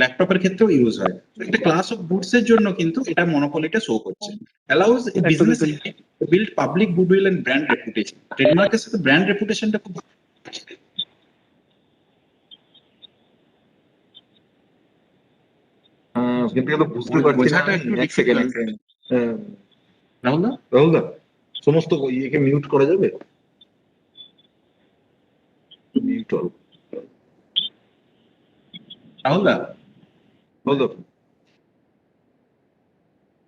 S3: ল্যাপটপের ক্ষেত্রেও ইউজ হয়। একটা ক্লাস অফ গুডস এর জন্য কিন্তু এটা মনোপলিটা শো করছে। Allows a business to build public goodwill and brand reputation. ট্রেডমার্কের সাথে ব্র্যান্ড রেপুটেশনটা খুব
S1: কিন্তু এটা বুঝতে পারছি না। এক সেকেন্ড, রাহুল দা, সমস্ত ইয়েকে মিউট করা যাবে? Mute all.
S3: রাহুল দা,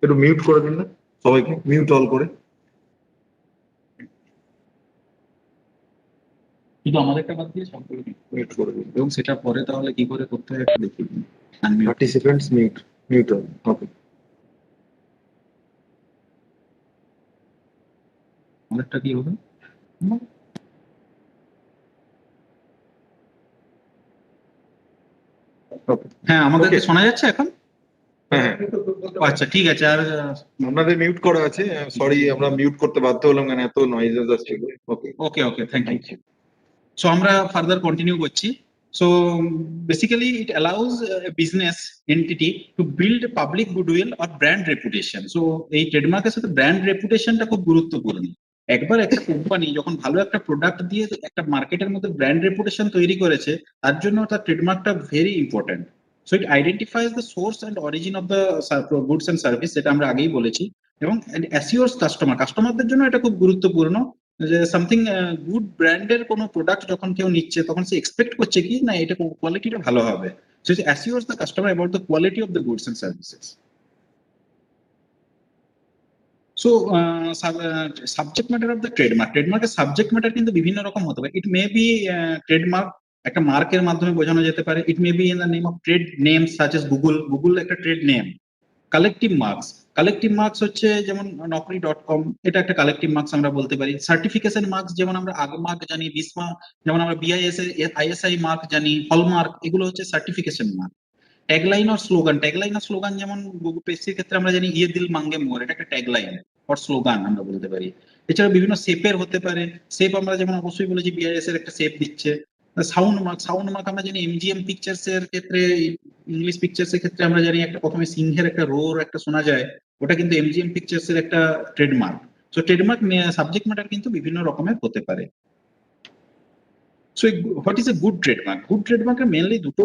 S1: একটু মিউট করে দিন না সবাইকে, মিউট অল করে।
S3: শুধু আমাদেরটা বাদ দিয়ে সকলকে
S1: মিউট করে দিন
S3: এবং সেটা পরে তাহলে কি করে করতে হয় একটু দেখি।
S1: Participants mute all. ওকে,
S3: আমাদেরটা কি হবে? হ্যাঁ, আমাদেরকে শোনা যাচ্ছে এখন?
S1: হ্যাঁ,
S3: আচ্ছা, ঠিক আছে। আর
S1: আপনাদের মিউট করা আছে। সরি, আমরা মিউট করতে বাধ্য হলাম কারণ এত নয়েজেস আসছিল। Okay
S3: okay okay, thank you. So আমরা ফার্দার কন্টিনিউ করছি। So basically it allows business entity to build public goodwill আর ব্র্যান্ড রেপুটেশন। সো এই ট্রেডমার্কের সাথে ব্র্যান্ড রেপুটেশনটা খুব গুরুত্বপূর্ণ। একবার একটা কোম্পানি যখন ভালো একটা প্রোডাক্ট দিয়ে একটা মার্কেটের মধ্যে ব্র্যান্ড রেপুটেশন তৈরি করেছে, তার জন্য তার ট্রেডমার্কটা very important. So it identifies the source and origin of the goods and service, যেটা আমরা আগেই বলেছি, এবং অ্যাসিওরস কাস্টমারদের জন্য এটা খুব গুরুত্বপূর্ণ যে সামথিং গুড ব্র্যান্ডের কোনো প্রোডাক্ট যখন কেউ নিচ্ছে তখন সে এক্সপেক্ট করছে কি না এটা কোয়ালিটিটা ভালো হবে। So it assures the customer about the quality of the goods and services. So subject matter of the ট্রেডমার্কের সাবজেক্ট ম্যাটার কিন্তু বিভিন্ন রকম হতে পারে। ইট মে বি ট্রেডমার্ক একটা মার্কের মাধ্যমে বোঝানো যেতে পারে। It may be in the name of trade name such as Google একটা ট্রেড নেম। কালেকটিভ মার্কস হচ্ছে যেমন নকরি.com, এটা একটা কালেকটিভ মার্কস আমরা বলতে পারি। সার্টিফিকেশন মার্কস যেমন আমরা আগমার্ক জানি, বিসমা, যেমন আমরা আইএসআই মার্ক জানি, হলমার্ক, এগুলো হচ্ছে সার্টিফিকেশন মার্ক। ট্যাগলাইন আর স্লোগান যেমন গুগল পেজের ক্ষেত্রে আমরা জানি ইয়ে দিল মাঙ্গে মোর, এটা একটা ট্যাগলাইন অর স্লোগান আমরা বলতে পারি। এছাড়া বিভিন্ন শেপের হতে পারে। শেপ আমরা যেমন অবশ্যই বলেছি বিআইএস এর একটা শেপ দিচ্ছে। সাউন্ড মার্ক আমরা জানি এমজিএম পিকচার্স এর ক্ষেত্রে, ইংলিশ পিকচার্স এর ক্ষেত্রে আমরা জানি একটা প্রথমে সিংহের একটা রোর একটা শোনা যায়, ওটা কিন্তু এমজিএম পিকচার্স এর একটা trademark. So trademark subject matter কিন্তু বিভিন্ন রকমের হতে পারে। So what is a good trademark? Good ট্রেডমার্কের মেনলি দুটো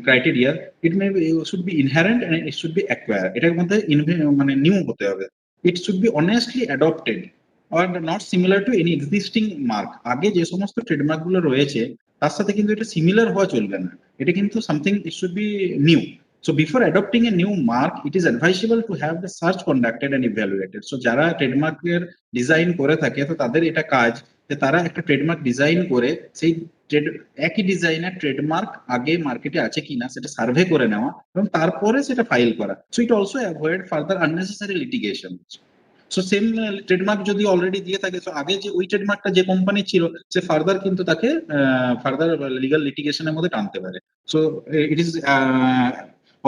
S3: criteria. It may should be inherent and it should be acquire. এটার মধ্যে মানে নিউ হতে হবে। It should be honestly adopted or not similar to any existing mark. আগে যে সমস্ত ট্রেডমার্ক গুলো রয়েছে তার সাথে কিন্তু এটা সিমিলার হওয়া চলবে না, এটা কিন্তু something it should be new. So before adopting a new mark, it is advisable to have the search conducted and evaluated. So যারা ট্রেডমার্কের ডিজাইন করে থাকে তো তাদের এটা কাজ যে তারা একটা ট্রেডমার্ক ডিজাইন করে সেই একই ডিজাইনের ট্রেডমার্ক আগে মার্কেটে আছে কিনা সেটা সার্ভে করে নেওয়া এবং তারপরে সেটা ফাইল করা. So it also avoid further unnecessary litigation. So same trademark যদি অলরেডি দিয়ে থাকে, তো আগে যে ওই ট্রেডমার্কটা যে কোম্পানি ছিল সে ফার্দার কিন্তু তাকে ফার্দার লিগাল লিটিগেশনের মধ্যে টানতে পারে. So it is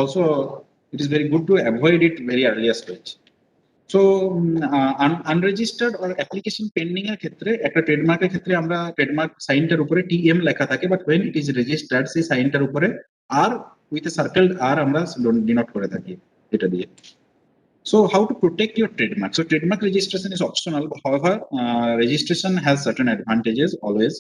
S3: also it is very good to avoid it very earlier stage. So unregistered or application pending এর ক্ষেত্রে একটা ট্রেডমার্কের ক্ষেত্রে আমরা ট্রেডমার্ক সাইনটার উপরে টিএম লেখা থাকে, but when it is registered সেই সাইনটার উপরে আর with a circled r আমরা ডিনোট করে থাকি এটা দিয়ে. So how to protect your trademark? So trademark registration is optional. However, registration has certain advantages always.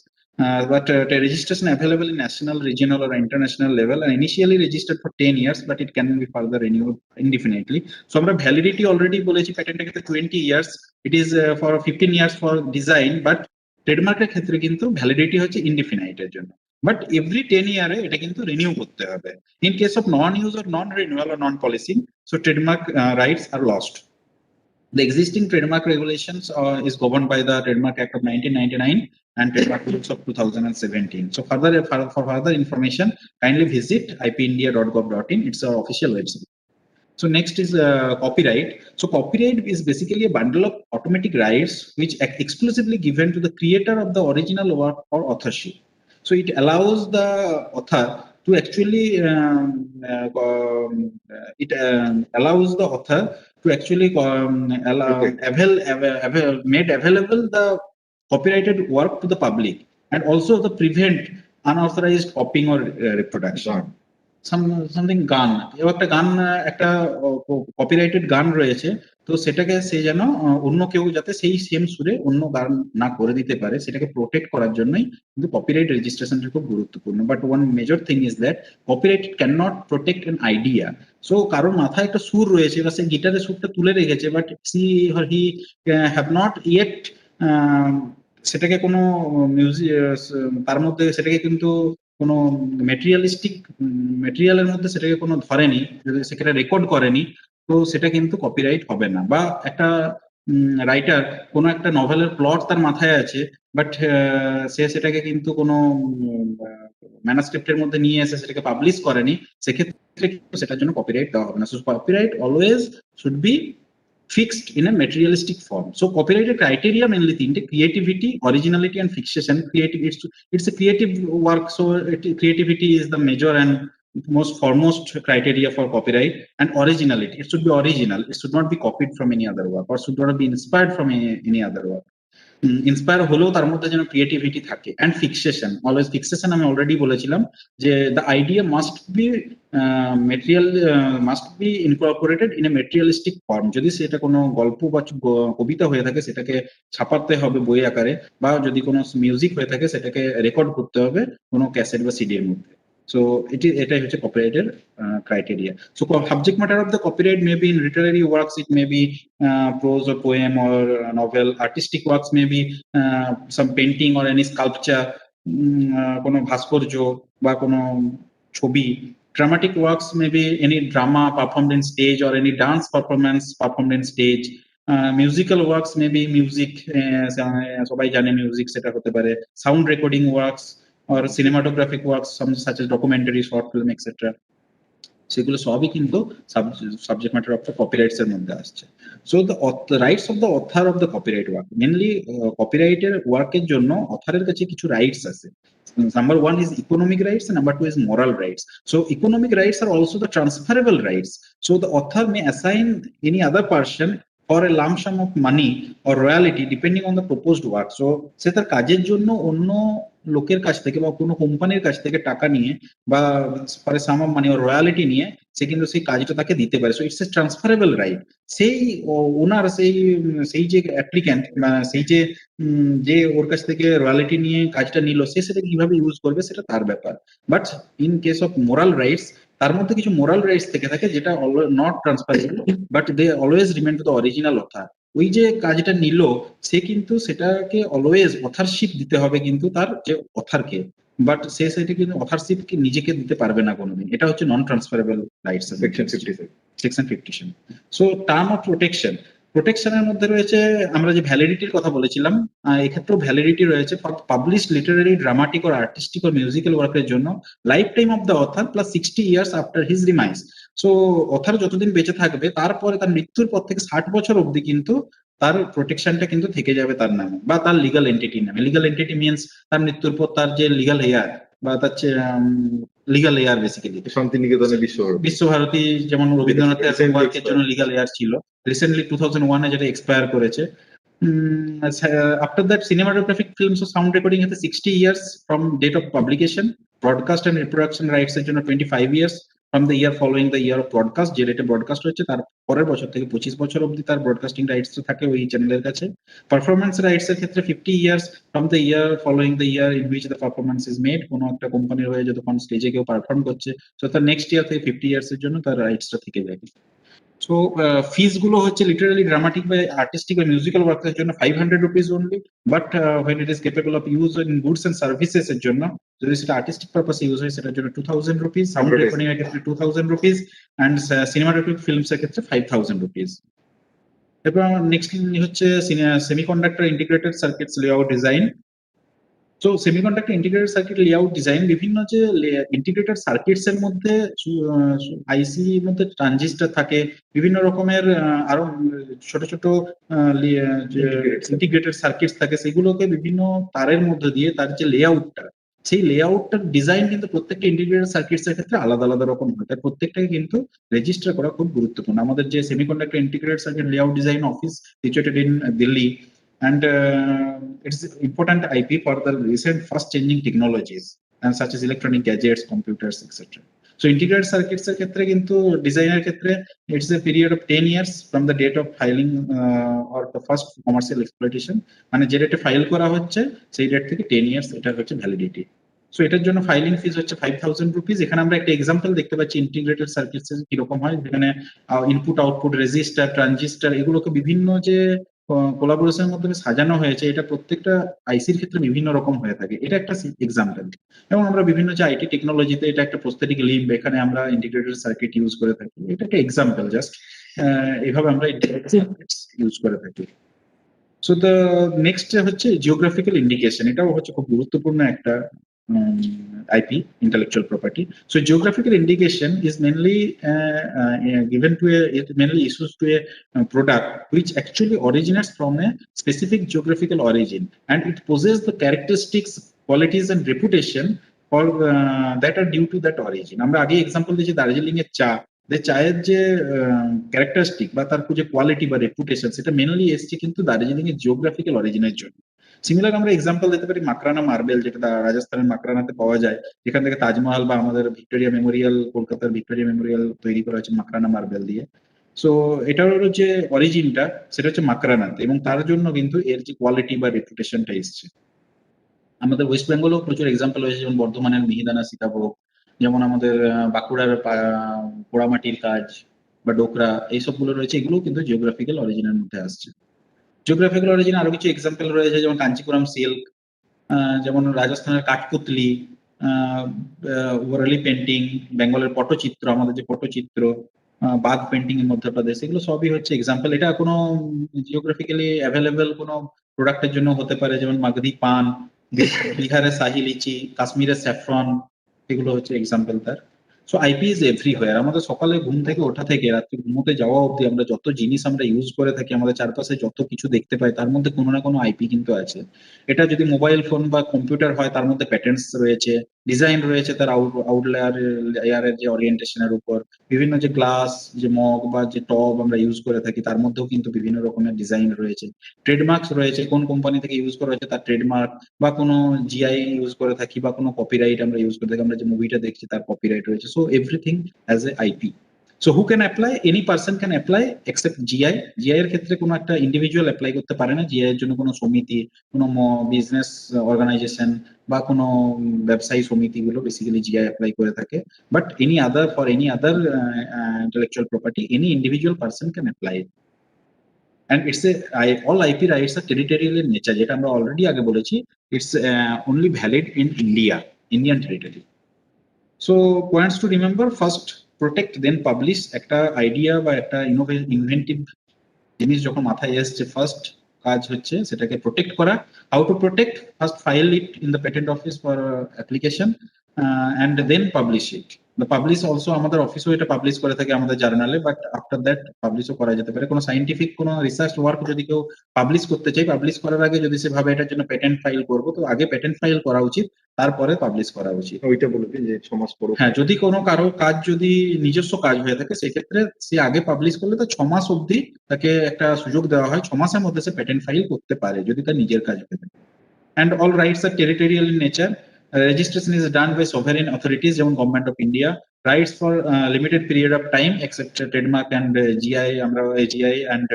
S3: But registration available in national, regional, or international level, and initially registered for 10 years, but it can be further renewed indefinitely. So our validity already bolechi patent এর ক্ষেত্রে 20 years. It is for 15 years for design, but trademark এর ক্ষেত্রে কিন্তু validity হচ্ছে indefinite এর জন্য. But every 10 year এটা কিন্তু renew করতে হবে. In case of non-use or non-renewal or non-policing, so trademark rights are lost. The existing trademark regulations is governed by the Trademark Act of 1999 and Trademark Rules of 2017. So for further information, kindly visit ipindia.gov.in. It's our official website. So next is copyright. So copyright is basically a bundle of automatic rights which are exclusively given to the creator of the original work or authorship. So it allows the author to actually allows the author to actually made available the copyrighted work to the public, and also the prevent unauthorized copying or reproduction. Something গান, একটা গান একটা copyrighted গান রয়েছে, তো সেটাকে সে যেন অন্য কেউ যাতে সেই সেম সুরে অন্য গান না করে দিতে পারে সেটাকে প্রোটেক্ট করার জন্যই কিন্তু কপিরাইট রেজিস্ট্রেশনটা খুব গুরুত্বপূর্ণ. But one major thing is that copyright can not protect an idea. So কারোর মাথায় একটা সুর রয়েছে বা সে গিটারের সুরটা তুলে রেখেছে, but he have not yet সেটাকে কোনো মিউজিক তার মধ্যে সেটাকে কিন্তু কোনো মেটেরিয়ালের মধ্যে সেটাকে কোনো ধরেনি, সেখানে রেকর্ড করেনি, তো সেটা কিন্তু কপিরাইট হবে না. বা একটা রাইটার কোনো একটা নভেলের প্লট তার মাথায় আছে, বাট সে সেটাকে কিন্তু কোনো ম্যানুস্ক্রিপ্টের মধ্যে নিয়ে এসে সেটাকে পাবলিশ করেনি, সেক্ষেত্রে সেটার জন্য কপিরাইট দেওয়া হবে না. So copyright always should be fixed in a materialistic form. So copyrighted criteria mainly তিনটে: creativity, originality and fixation. It's a creative work, so creativity is the major and most foremost criteria for copyright. And originality, it should be original, it should not be copied from any other work or should not be inspired from any other work. Inspire হলেও তার মধ্যে যেন creativity থাকে। And fixation, always fixation আমি already বলেছিলাম যে the idea must be material, must be Incorporated in a materialistic form. যদি সেটা কোনো গল্প বা কবিতা হয়ে থাকে সেটাকে ছাপাতে হবে বই আকারে, বা যদি কোনো মিউজিক হয়ে থাকে সেটাকে রেকর্ড করতে হবে কোনো ক্যাসেট বা সিডি এর মধ্যে। So এটাই হচ্ছে কপিরাইটের criteria. So subject matter of the copyright may be in literary works, it may be prose or poem or novel. Artistic works may be some painting or any sculpture, কোনো ভাস্কর্য বা কোনো ছবি. Dramatic works may be any drama performed in stage or any dance performance performed in stage. Musical works may be music, সবাই জানে music, সেটা হতে পারে sound recording works or cinematographic works, some such as documentary, short film, etc. সেগুলো সবই কিন্তু subject matter of the copyrights এর মধ্যে আসছে। So the rights of the author of the copyright work, mainly কপিরাইটের ওয়ার্কের জন্য অথরের কাছে কিছু রাইটস আছে। Number one is economic rights and number two is moral rights. So economic rights are also the transferable rights. So the author may assign any other person for a lump sum of money or royalty depending on the proposed work. So সে তার কাজের জন্য অন্য লোকের কাছ থেকে বা কোনো কোম্পানির কাছ থেকে টাকা নিয়ে বা ফর সাম অফ মানি ও রয়্যালিটি নিয়ে সে কিন্তু সেই কাজটা তাকে দিতে পারে। So it's a transferable right. সেই ওনার সেই যে অ্যাপ্লিক্যান্ট বা সেই যে ওর কাছ থেকে রয়্যালিটি নিয়ে কাজটা নিল, সে সেটা কিভাবে ইউজ করবে সেটা তার ব্যাপার। But in case of moral rights, তার মধ্যে কিছু মোরাল রাইটস থেকে থাকে যেটা not transferable, but they always remain to the original author. ওই যে কাজটা নিল সে কিন্তু সেটাকে অলওয়েজ অথারশিপ দিতে হবে কিন্তু তার যে অথারকে, বাট সে সেটা কিন্তু অথারশিপ নিজেকে দিতে পারবে না কোনোদিন। এটা হচ্ছে non transferable rights, section 57। So term of প্রোটেকশনের মধ্যে রয়েছে আমরা যে ভ্যালিডিটির কথা বলেছিলাম, এক্ষেত্রেও ভ্যালিডিটি রয়েছে for publish Literary, dramatic or artistic or musical ওয়ার্কের জন্য life time of the author plus 60 years after his রিমাইন্স। So other যতদিন বেঁচে থাকবে তারপরে তার মৃত্যুর পর থেকে 60 বছর অবধি কিন্তু তার প্রোটেকশনটা কিন্তু থেকে যাবে তার নামে বা তার লিগাল এন্টিটির নামে। লিগাল এন্টিটি মিনস তার মৃত্যুর পর তার যে লিগাল হেয়ার বা তার লিগাল এয়ার বেসিক্যালি
S1: শান্তিনিকেতনে
S3: বিশ্বভারতী যেমন রবীন্দ্রনাথের ওয়ার্কের জন্য লিগাল এয়ার ছিল, রিসেন্টলি 2001 যেটা এক্সপায়ার করেছে। After that, cinematographic films or sound recording has 60 years from date of publication, broadcast and reproduction rights এর জন্য 25 years from the year following the year of broadcast, যে রেটে ব্রডকাস্ট হচ্ছে তার পরের বছর থেকে 25 বছর অবধি তার ব্রডকাস্টিং রাইটস থাকে ওই চ্যানেলের কাছে। পারফরমেন্স রাইটস এর ক্ষেত্রে 50 years from the year following the year in which the performance is made, কোনো একটা কোম্পানির হয়ে যতক্ষণ স্টেজে কেউ পারফর্ম করছে তো তার নেক্সট ইয়ার থেকে 50 years এর জন্য তার রাইটসটা থেকে যায়। সো ফিস গুলো হচ্ছে লিটারালি, ড্রামাটিক বা আর্টিস্টিক বা মিউজিক্যাল ওয়ার্কের জন্য 500 rupees only, but when it is capable of use in goods and services এর জন্য, যদি সেটা আর্টিস্টিক পারপাসে ইউজ হয় সেটার জন্য 2000 রুপিস, সাউন্ড রেকর্ডিং এর ক্ষেত্রে 2000 রুপিস এন্ড সিনেমাটোগ্রাফিক ফিল্মস এর ক্ষেত্রে 5000 রুপিস। এরপর নেক্সট হচ্ছে semiconductor integrated circuits layout design. তো semiconductor integrated circuit layout design, বিভিন্ন যে ইন্টিগ্রেটেড সার্কিটস এর মধ্যে আইসি মধ্যে ট্রানজিস্টর থাকে, বিভিন্ন রকমের আরো ছোট ছোট ইন্টিগ্রেটেড সার্কিটস থাকে, সেগুলোকে বিভিন্ন তারের মধ্যে দিয়ে তার যে লেআউটটা, সেই লেআউটটার ডিজাইন কিন্তু প্রত্যেকটা ইন্টিগ্রেটেড সার্কিটস এর ক্ষেত্রে আলাদা আলাদা রকম হয়, তার প্রত্যেকটাকে কিন্তু রেজিস্টার করা খুব গুরুত্বপূর্ণ। আমাদের যে semiconductor integrated circuit layout design office situated in Delhi, and it's important IP for the recent fast changing technologies and such as electronic gadgets, computers, etc. So integrated circuits এর ক্ষেত্রে কিন্তু ডিজাইনের ক্ষেত্রে it's a period of 10 years from the date of filing or the first commercial exploitation, মানে যে ডেটে file করা হচ্ছে সেই ডেট থেকে 10 years এটা হচ্ছে ভ্যালিডিটি। সো এটার জন্য ফাইলিং ফিস হচ্ছে 5000 রুপিস। এখানে আমরা একটা এক্সাম্পল দেখতে পাচ্ছি ইন্টিগ্রেটেড সার্কিটস কিরকম হয়, যেখানে ইনপুট আউটপুট রেজিস্টার ট্রানজিস্টার এগুলোকে বিভিন্ন যে কোলাবোরেশনের মাধ্যমে সাজানো হয়েছে, এটা প্রত্যেকটা আইসির ক্ষেত্রে বিভিন্ন রকম হয়ে থাকে। এটা একটা এক্সাম্পল। এবং আমরা বিভিন্ন যে আইটি টেকনোলজিতে এটা একটা প্রস্থেটিক লিম্ব, এখানে আমরা ইন্টিগ্রেটেড সার্কিট ইউজ করে থাকি। এটা একটা এক্সাম্পল জাস্ট, এইভাবে আমরা ইন্টিগ্রেটেড সার্কিটস ইউজ করে থাকি। সো দ্য নেক্সট হচ্ছে জিওগ্রাফিক্যাল ইন্ডিকেশন, এটাও হচ্ছে খুব গুরুত্বপূর্ণ একটা IP, intellectual property. So geographical indication is mainly given to it mainly issues to a product which actually originates from a specific geographical origin, and it possesses the characteristics, qualities and reputation for that are due to that origin. আমরা আগে example দিয়েছি দার্জিলিং এর চা, যে চায়ের যে characteristic বা তার যে কোয়ালিটি বা রেপুটেশন, সেটা মেনলি এসছে কিন্তু দার্জিলিং এর জিওগ্রাফিক্যাল অরিজিনের জন্য। সিমিলার আমরা এক্সাম্পল দিতে পারি মাকরানা মার্বেল, যেটা রাজস্থানের মাকরানাতে পাওয়া যায়, যেখান থেকে তাজমহল বা আমাদের ভিক্টোরিয়া মেমোরিয়াল, কলকাতার ভিক্টোরিয়া মেমোরিয়াল তৈরি করা হয়েছে মাকরানা মার্বেল দিয়ে। সো এটার যে অরিজিনটা সেটা হচ্ছে মাকরানাতে, এবং তার জন্য কিন্তু এর যে কোয়ালিটি বা রেপুটেশনটা এসছে। আমাদের ওয়েস্ট বেঙ্গলেও প্রচুর এক্সাম্পল হয়েছে, যেমন বর্ধমানের মিহিদানা সীতাভোগ, যেমন আমাদের বাঁকুড়ার পোড়ামাটির কাজ বা ডোকরা, এইসবগুলো রয়েছে, এগুলো কিন্তু জিওগ্রাফিক্যাল অরিজিনের মধ্যে আসছে। জিওগ্রাফিক্যাল অরিজিন আরো কিছু এক্সাম্পল রয়েছে, যেমন কাঞ্চিপুরম সিল্ক, যেমন রাজস্থানের কাঠপুতলি, ওরালি পেন্টিং, বেঙ্গলের পটচিত্র, আমাদের যে পটচিত্র, বাঘ পেন্টিং এর মধ্যপ্রদেশ, এগুলো সবই হচ্ছে এক্সাম্পল। এটা কোনো জিওগ্রাফিক্যালি অ্যাভেলেবল কোনো প্রোডাক্টের জন্য হতে পারে, যেমন মাগধি পান, বিহারের শাহি লিচি, কাশ্মীরের স্যাফরন, এগুলো হচ্ছে এক্সাম্পল তার। So IP is everywhere. আমাদের সকালে ঘুম থেকে ওঠা থেকে রাত্রে ঘুমোতে যাওয়া অবধি আমরা যত জিনিস আমরা ইউজ করে থাকি, আমাদের চারপাশে যত কিছু দেখতে পাই, তার মধ্যে কোনো না কোনো আইপি কিন্তু আছে। এটা যদি মোবাইল ফোন বা কম্পিউটার হয়, তার মধ্যে প্যাটার্নস রয়েছে, ডিজাইন রয়েছে তার আউটলেয়ারের যে ওরিয়েন্টেশনের উপর, বিভিন্ন যে গ্লাস, যে মগ বা যে টব আমরা ইউজ করে থাকি, তার মধ্যেও কিন্তু বিভিন্ন রকমের ডিজাইন রয়েছে। ট্রেডমার্কস রয়েছে, কোন কোম্পানি থেকে ইউজ করা হয়েছে তার ট্রেডমার্ক, বা কোনো জিআই ইউজ করে থাকি, বা কোনো কপিরাইট আমরা ইউজ করে থাকি, আমরা যে মুভিটা দেখছি তার কপিরাইট রয়েছে। So everything has a IP. So who can apply? Any person can apply except GI. GI এর ক্ষেত্রে কোনো একটা ইন্ডিভিজুয়াল অ্যাপ্লাই করতে পারে না। জিআই এর জন্য কোনো সমিতি, কোনো বিজনেস অর্গানাইজেশন বা কোনো ব্যবসায়ী সমিতিগুলো বেসিক্যালি জিআই অ্যাপ্লাই করে থাকে। But any other, for any other intellectual property, any individual person can apply. and it's all IP rights are territorial in nature, যেটা আমরা অলরেডি আগে বলেছি, it's only valid in Indian territory. So points to remember: first, protect, then publish. একটা idea বা একটা inventive জিনিস যখন মাথায় এসছে, ফার্স্ট কাজ হচ্ছে সেটাকে প্রোটেক্ট করা। How to protect? First file it in the patent office for application and then publish it. The publish also আমাদের অফিসও এটা পাবলিশ করে থাকে আমাদের জার্নালে, বাট আফটার দ্যাট পাবলিশও করা যেতে পারে। কোনো সাইন্টিফিক কোনো রিসার্চ ওয়ার্ক যদি কেউ পাবলিশ করতে চাই, পাবলিশ করার আগে যদি সে ভাবে এটার জন্য পেটেন্ট ফাইল করবো, তো আগে পেটেন্ট ফাইল করা উচিত, তারপরে পাবলিশ করা উচিত।
S1: ওইটা বলবেন যে 6 মাস পর।
S3: হ্যাঁ, যদি কোনো কারো কাজ যদি নিজস্ব কাজ হয়ে থাকে সেক্ষেত্রে সে আগে পাবলিশ করলে তো 6 মাস অবধি তাকে একটা সুযোগ দেওয়া হয়, 6 মাসের মধ্যে সে পেটেন্ট ফাইল করতে পারে যদি তার নিজের কাজ হয়ে থাকে। And all rights are territorial in nature. Registration is done by sovereign authorities, যেমন government of India. Rights for limited period of time except trademark and GI, আমরা GI and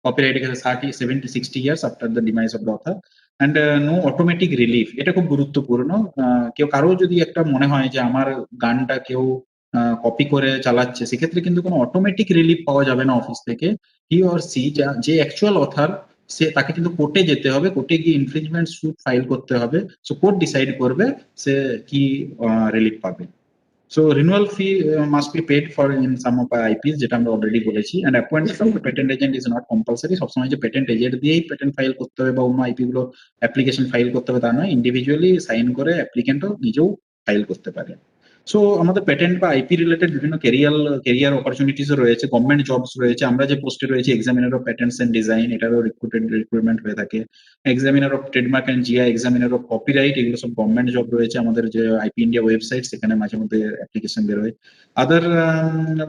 S3: copyright ক্ষেত্রে 30, 70, 60 years after the demise of the author. And no automatic relief, এটা খুব গুরুত্বপূর্ণ। কেউ কারো যদি একটা মনে হয় যে আমার গানটা কেউ কপি করে চালাচ্ছে, সেক্ষেত্রে কিন্তু কোনো অটোমেটিক রিলিফ পাওয়া যাবে না অফিস থেকে। হি অর সি, যে অ্যাকচুয়াল অথার, সে তাকে কিন্তু কোর্টে যেতে হবে, কোর্টে গিয়ে ইনফ্রিঞ্জমেন্ট স্যুট ফাইল করতে হবে। সো কোর্ট ডিসাইড করবে সে কি রিলিফ পাবে। So renewal fee must be paid for in some of IPs, যেটা আমরা অলরেডি বলেছি। And appointment of patent agent is not compulsory. সবসময় যে পেটেন্ট এজেন্ট দিয়েই পেটেন্ট ফাইল করতে হবে বা অন্য আইপি গুলো অ্যাপ্লিকেশন ফাইল করতে হবে তা নয়, ইন্ডিভিজুয়ালি সাইন করে অ্যাপ্লিকেন্টও নিজেও ফাইল করতে পারে। সো আমাদের পেটেন্ট বা আইপি রিলেটেড বিভিন্ন কেরিয়ার অপরচুনিটিস রয়েছে, গভর্নমেন্ট জবস রয়েছে। আমরা যে পোস্টে রয়েছে examiner of patents and design, এটারও রিক্রুটমেন্ট হয়ে থাকে। Examiner of trademark and GI, examiner of copyright, এগুলো সব গভর্নমেন্ট জব রয়েছে। আমাদের যে আইপি ইন্ডিয়া ওয়েবসাইট, সেখানে মাঝে মধ্যে অ্যাপ্লিকেশন বেরোয়। আদার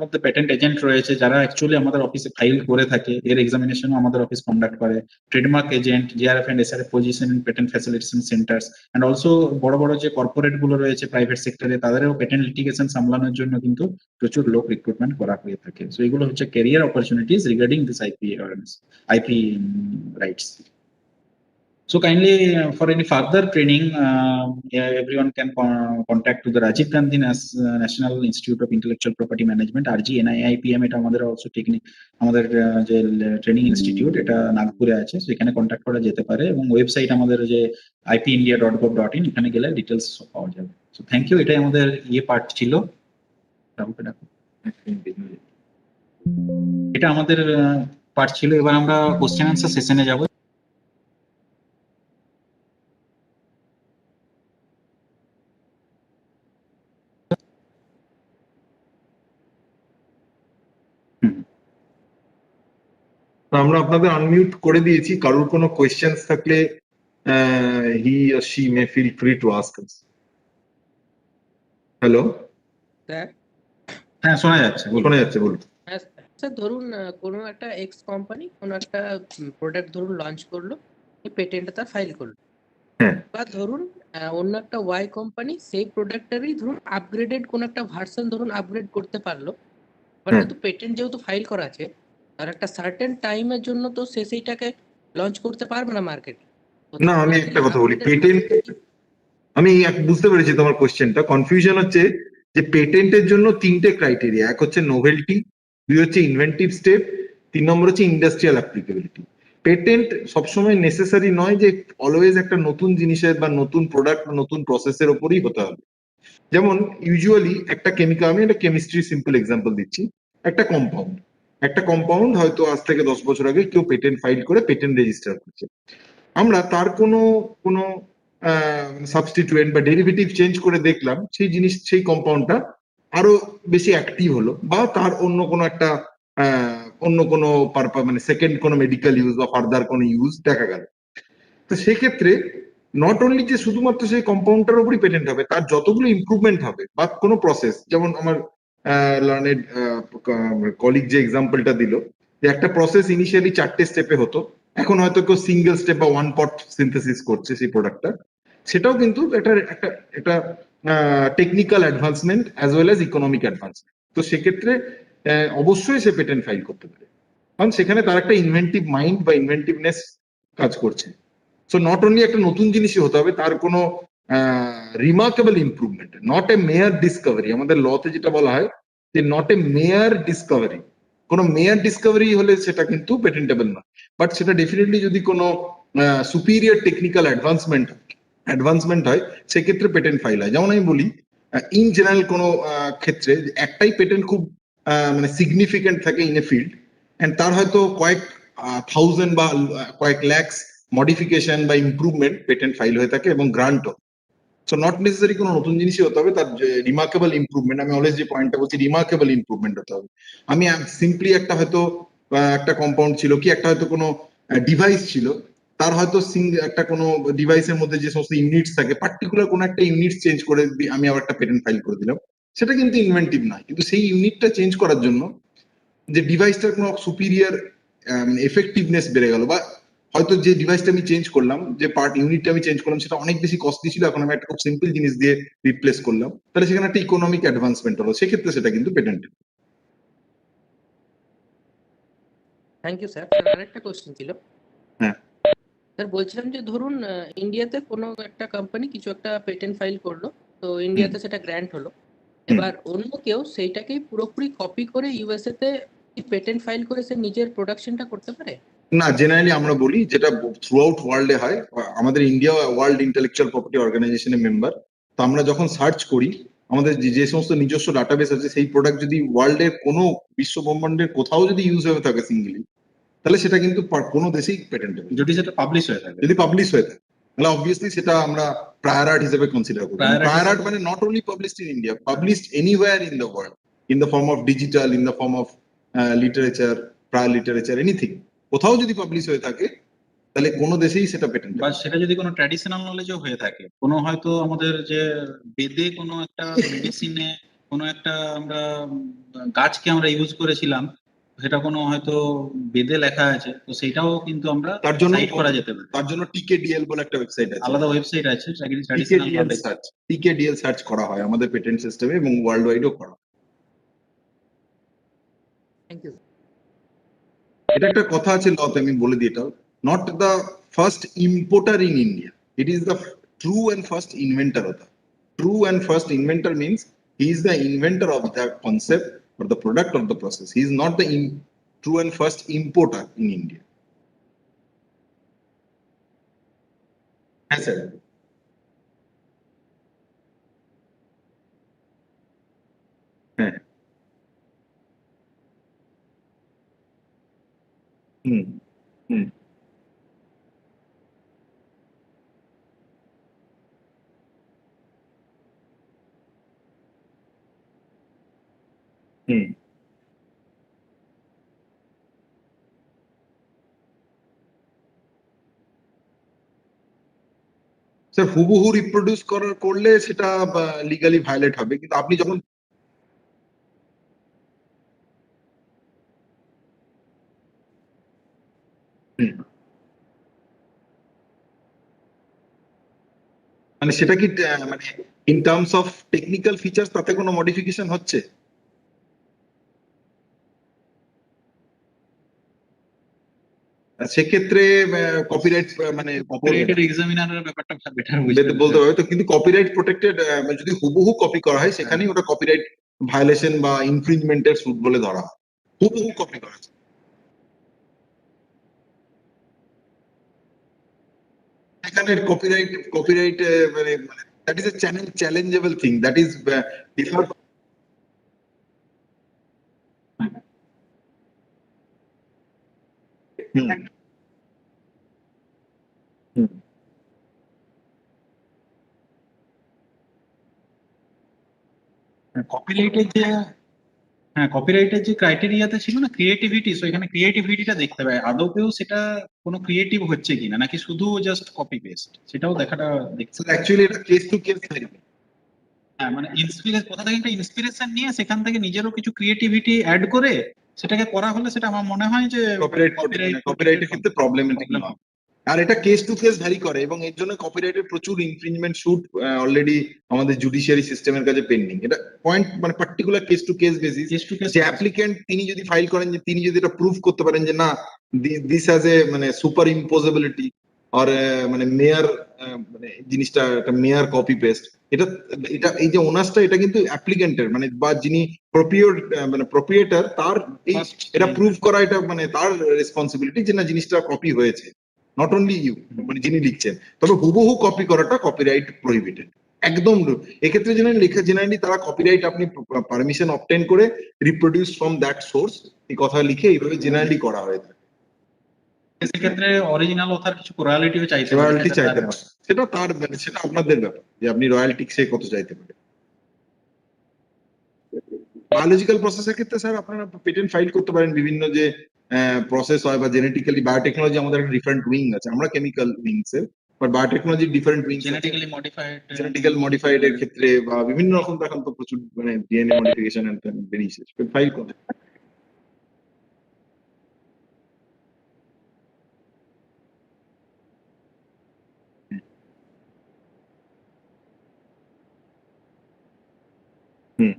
S3: মধ্যে পেটেন্ট এজেন্ট রয়েছে যারা অ্যাকচুয়ালি আমাদের অফিসে ফাইল করে থাকে, এর এক্সামিনেশনও আমাদের অফিস কন্ডাক্ট করে। Trademark agent, GRF and SRF position in patent facilitation centres, and also বড় বড় যে কর্পোরেট গুলো রয়েছে প্রাইভেট সেক্টরে, তাদেরও পেটেন্ট লিটিগেশন সামলানোর জন্য কিন্তু প্রচুর লোক রিক্রুটমেন্ট করা হয়ে থাকে। সো এগুলো হচ্ছে career opportunities regarding this IP awareness, IP rights. So kindly for any further training, everyone can contact to the Rajiv Gandhi National Institute of Intellectual Property Management, RGNIIPM, এটা আমাদের অলসো টেকনিক, আমাদের যে training institute এটা নাগপুরে আছে, সেখানে contact করা যেতে পারে। এবং ওয়েবসাইট আমাদের যে ipindia.gov.in, এখানে গেলে ডিটেলস পাওয়া যাবে। সো থ্যাংক ইউ, এটাই আমাদের পার্ট ছিল। এটা আমাদের পার্ট ছিল। এবার আমরা কোশ্চেন আনসার সেশনে যাব।
S1: আমরা আপনাদের আনমিউট করে দিয়েছি, কারোর কোনো কোয়েশ্চেন্স থাকলে he or she may feel free to ask us. Hello
S2: sir,
S3: হ্যাঁ শোনা যাচ্ছে,
S1: শোনা যাচ্ছে, বলুন।
S2: হ্যাঁ স্যার, ধরুন কোনো একটা এক্স কোম্পানি কোনো একটা প্রোডাক্ট ধরুন লঞ্চ করলো, পেটেন্ট তার ফাইল করলো।
S1: হ্যাঁ।
S2: বা ধরুন অন্য একটা ওয়াই কোম্পানি সেই প্রোডাক্টেরই ধরুন আপগ্রেডেড কোনো একটা ভার্সন ধরুন আপগ্রেড করতে পারলো, বাট কিন্তু পেটেন্ট যেহেতু ফাইল করা আছে, আর একটা সার্টেন টাইমের জন্য তো সে সেইটাকে লঞ্চ করতে পারবে না মার্কেটে।
S1: না, আমি একটা কথা বলি, পেটেন্ট আমি বুঝতে পেরেছি তোমার কোশ্চেনটা। কনফিউশন হচ্ছে যে পেটেন্টের জন্য 3টে ক্রাইটেরিয়া, এক হচ্ছে নোভেলটি, 2 হচ্ছে ইনভেন্টিভ স্টেপ, 3 নম্বর হচ্ছে ইন্ডাস্ট্রিয়াল অ্যাপ্লিকেবিলিটি। পেটেন্ট সবসময় নেসেসারি নয় যে অলওয়েজ একটা নতুন জিনিসের বা নতুন প্রোডাক্ট বা নতুন প্রসেসের ওপরই হতে হবে। যেমন ইউজুয়ালি একটা কেমিক্যাল, আমি একটা কেমিস্ট্রি সিম্পল এক্সাম্পল দিচ্ছি। একটা কম্পাউন্ড হয়তো আজ থেকে 10 বছর আগে কেউ পেটেন্ট ফাইল করে পেটেন্ট রেজিস্টার করছে। আমরা তার কোনো সাবস্টিটিউয়েন্ট বা ডেরিভেটিভ চেঞ্জ করে দেখলাম সেই কম্পাউন্ডটা আরো বেশি অ্যাক্টিভ হলো, বা তার অন্য কোনো পারপাস, মানে সেকেন্ড কোনো মেডিকেল ইউজ বা ফার্দার কোনো ইউজ দেখা গেল। তো সেক্ষেত্রে নট অনলি যে শুধুমাত্র সেই কম্পাউন্ডটার উপরই পেটেন্ট হবে, তার যতগুলো ইমপ্রুভমেন্ট হবে বা কোনো প্রসেস, যেমন আমার লার্নেড কলিগ যে এক্সাম্পলটা দিল, যে একটা প্রসেস ইনিশিয়ালি 4টে স্টেপে হতো, এখন হয়তো কেউ সিঙ্গেল স্টেপ বা 1 পট সিনথেসিস করছে সেই প্রোডাক্টটা, সেটাও কিন্তু একটা technical advancement as well as economic advancement. তো সেক্ষেত্রে অবশ্যই সে পেটেন্ট ফাইল করতে পারে, কারণ সেখানে তার একটা ইনভেন্টিভ মাইন্ড বা ইনভেন্টিভনেস কাজ করছে। সো নট অনলি একটা নতুন জিনিসই হতে হবে, তার কোনো remarkable improvement, not a mere discovery. আমাদের লতে যেটা বলা হয় যে নট এ মেয়ার ডিসকভারি, কোনো মেয়ার ডিসকভারি হলে সেটা কিন্তু পেটেন্টেবল না, বাট সেটা ডেফিনেটলি যদি কোনো সুপিরিয়র টেকনিক্যাল অ্যাডভান্সমেন্ট হয় সেক্ষেত্রে পেটেন্ট ফাইল হয়। যেমন আমি বলি ইন জেনারেল কোনো ক্ষেত্রে একটাই পেটেন্ট খুব মানে সিগনিফিকেন্ট থাকে ইন এ ফিল্ড, এন্ড তার হয়তো কয়েক থাউজেন্ড বা কয়েক ল্যাক্স মডিফিকেশন বা ইমপ্রুভমেন্ট পেটেন্ট ফাইল হয়ে থাকে এবং গ্রান্টও। সো নট নেসেসারি কোনো নতুন জিনিসই হতে হবে, তার রিমার্কেবল ইমপ্রুভমেন্ট, আমি অলওয়েজ যে পয়েন্টটা বলছি রিমার্কেবল ইমপ্রুভমেন্ট হতে হবে। আমি সিম্পলি একটা হয়তো একটা কম্পাউন্ড ছিল কি একটা হয়তো কোনো ডিভাইস ছিল, তার হয়তো একটা কোনো ডিভাইসের মধ্যে যে সমস্ত ইউনিটস থাকে পার্টিকুলার কোনো একটা ইউনিট চেঞ্জ করে আমি আবার একটা পেটেন্ট ফাইল করে দিলাম, সেটা কিন্তু ইনভেন্টিভ নয়, কিন্তু সেই ইউনিটটা চেঞ্জ করার জন্য যে ডিভাইসটার কোনো সুপিরিয়র এফেক্টিভনেস বেড়ে গেল, বা হয়তো যে ডিভাইসটা আমি চেঞ্জ করলাম, যে পার্ট ইউনিটটা আমি চেঞ্জ করলাম সেটা অনেক বেশি কস্টলি ছিল, এখন আমি একটা খুব সিম্পল জিনিস দিয়ে রিপ্লেস করলাম, তাহলে সেখানে একটা ইকোনমিক অ্যাডভান্সমেন্ট হলো, সেক্ষেত্রে সেটা কিন্তু পেটেন্ট।
S2: Thank you sir. আরেকটা কোশ্চেন ছিল।
S1: হ্যাঁ
S2: স্যার বলছিলাম যে ধরুন ইন্ডিয়াতে কোনো একটা কোম্পানি কিছু একটা পেটেন্ট ফাইল করলো, তো ইন্ডিয়াতে সেটা গ্র্যান্ট হলো, এবার অন্য কেউ সেইটাকেই পুরোপুরি কপি করে ইউএসএ তে পেটেন্ট ফাইল করে সে নিজের প্রোডাকশনটা করতে পারে?
S1: না, জেনারেলি আমরা বলি যেটা থ্রু আউট ওয়ার্ল্ডে হয়, আমাদের ইন্ডিয়া ওয়ার্ল্ড ইন্টেলেকচুয়াল প্রপার্টি অর্গানাইজেশনের মেম্বার, তো আমরা যখন সার্চ করি আমাদের যে সমস্ত নিজস্ব ডাটাবেস আছে সেই প্রোডাক্ট যদি ওয়ার্ল্ডের কোনো বিশ্ব ব্রহ্মাণ্ডের কোথাও যদি ইউজ হয়ে থাকে সিঙ্গেলি, তাহলে সেটা কিন্তু কোনো দেশেই পেটেন্টেবল,
S3: যদি সেটা পাবলিশ হয়ে থাকে।
S1: যদি পাবলিশ হয়ে থাকে তাহলে অবভিয়াসলি সেটা আমরা প্রায়র আর্ট হিসেবে কনসিডার করি। প্রায়র আর্ট মানে not only published in India, published anywhere in the world, in the form of digital, in the form of literature, prior literature, anything কোথাও যদি পাবলিশ হয়ে থাকে তাহলে কোনো দেশেই সেটা পেটেন্ট।
S3: বা সেটা যদি কোনো ট্র্যাডিশনাল নলেজও হয়ে থাকে, কোনো হয়তো আমাদের যে বেদে কোনো একটা মেডিসিনে কোনো একটা আমরা গাছকে আমরা ইউজ করেছিলাম, সেটা কোনো হয়তো বেদে লেখা আছে, তো সেটাও কিন্তু আমরা
S1: তার জন্য
S3: সাইট করা যেতে পারে।
S1: তার জন্য টিকেডিএল বলে একটা ওয়েবসাইট আছে,
S3: আলাদা ওয়েবসাইট আছে,
S1: টিকেডিএল সার্চ করা হয় আমাদের পেটেন্ট সিস্টেমে এবং ওয়ার্ল্ড ওয়াইডও করা হয়।
S2: Thank you.
S1: এটা একটা কথা আছে লতে, আমি বলে দিই, এটাও not the first importer in India, it is the true and first inventor of the. True and first inventor means he is the inventor of the concept or the product of the process. He is not the true and first importer in India. Yes, sir. Yeah. Sir হুবহু reproduce করলে সেটা legally violet হবে, কিন্তু আপনি যখন মানে সেটা কি মানে in terms of technical features তাতে কোনো মডিফিকেশন হচ্ছে? সেক্ষেত্রে কপিরাইট মানে
S3: কপিরাইটের এক্সামিনারের ব্যাপারটা বেটার
S1: বলতে হবে তো, কিন্তু কপিরাইট প্রোটেক্টেড যদি হুবহু কপি করা হয় সেখানেই ওটা কপিরাইট ভায়োলেশন বা ইনফ্রিঞ্জমেন্টের সুট বলে ধরা হয়, হুবহু কপি করা। এখানে কপিরাইট মানে that is a challengeable thing, that is differ.
S3: কপিরাইটের যে কপিরাইটের যে ক্রাইটেরিয়াতে ছিল না ক্রিয়েটিভিটি, সো এখানে ক্রিয়েটিভিটিটা দেখতে হবে আদৌকেও সেটা কোনো ক্রিয়েটিভ হচ্ছে কিনা, নাকি শুধু জাস্ট কপি পেস্ট, সেটাও দেখাটা দেখতে হবে।
S1: অ্যাকচুয়ালি এটা কেস টু কেস থেরাপি।
S3: হ্যাঁ, মানে কোথা থেকে একটা ইন্সপিরেশন নিয়ে সেখান থেকে নিজেরও কিছু ক্রিয়েটিভিটি অ্যাড করে সেটাকে করা হলে সেটা আমার মনে হয় যে
S1: কপিরাইটের ক্ষেত্রে প্রবলেমেটিক না। আর এটা কেস টু কেস ভ্যারি করে এবং এর জন্য কপিরাইটের প্রচুর ইনফ্রিঞ্জমেন্ট শুট অলরেডি আমাদের জুডিশিয়ারি সিস্টেমের কাছে পেন্ডিং। এটা পয়েন্ট মানে particular case to case basis, যে অ্যাপ্লিকেন্ট তিনি যদি ফাইল করেন, যে তিনি যদি এটা প্রুফ করতে পারেন যে না দিস হ্যাজ এ মানে সুপার ইম্পোজেবিলিটি আর মানে মেয়ার মানে জিনিসটা একটা মেয়ার কপি পেস্ট, এটা এটা এই যে ওনার্সটা এটা কিন্তু অ্যাপ্লিকেন্টের মানে বা যিনি প্রোপ্রিয়েটর তার এই এটা প্রুভ করা এটা মানে তার রেসপন্সিবিলিটি যে না জিনিসটা কপি হয়েছে, নট অনলি ইউ মানে যিনি লিখছেন। তবে হুবহু কপি করাটা কপিরাইট প্রহিবিটেড একদম। এক্ষেত্রে জেনারেলি তারা কপিরাইট আপনি পারমিশন অবটেন করে রিপ্রোডিউস ফ্রম দ্যাট সোর্স এই কথা লিখে এইভাবে জেনারেলি করা হয়ে থাকে।
S3: সেক্ষেত্রে অরিজিনাল অথার কিছু রয়্যালিটিও চাইতে
S1: রয়্যালটি চাইতে পারে, সেটা তার মানে সেটা আপনাদের ব্যাপার যে আপনি রয়্যালটি সে কত চাইতে পারে। বায়োলজিক্যাল প্রসেসের ক্ষেত্রে স্যার আপনারা পেটেন্ট ফাইল করতে পারেন বিভিন্ন যে প্রসেস হয় বা জেনেটিক্যালি বায়োটেকনোলজি আমাদের একটা ডিফারেন্ট উইং আছে, আমরা কেমিক্যাল উইংস এর but biotechnology different wing genetically modified এর ক্ষেত্রে বা বিভিন্ন রকম এখন তো প্রচুর মানে ডিএনএ মডিফিকেশন এন্ড বেরিয়েছে ফাইল করতে। হুম,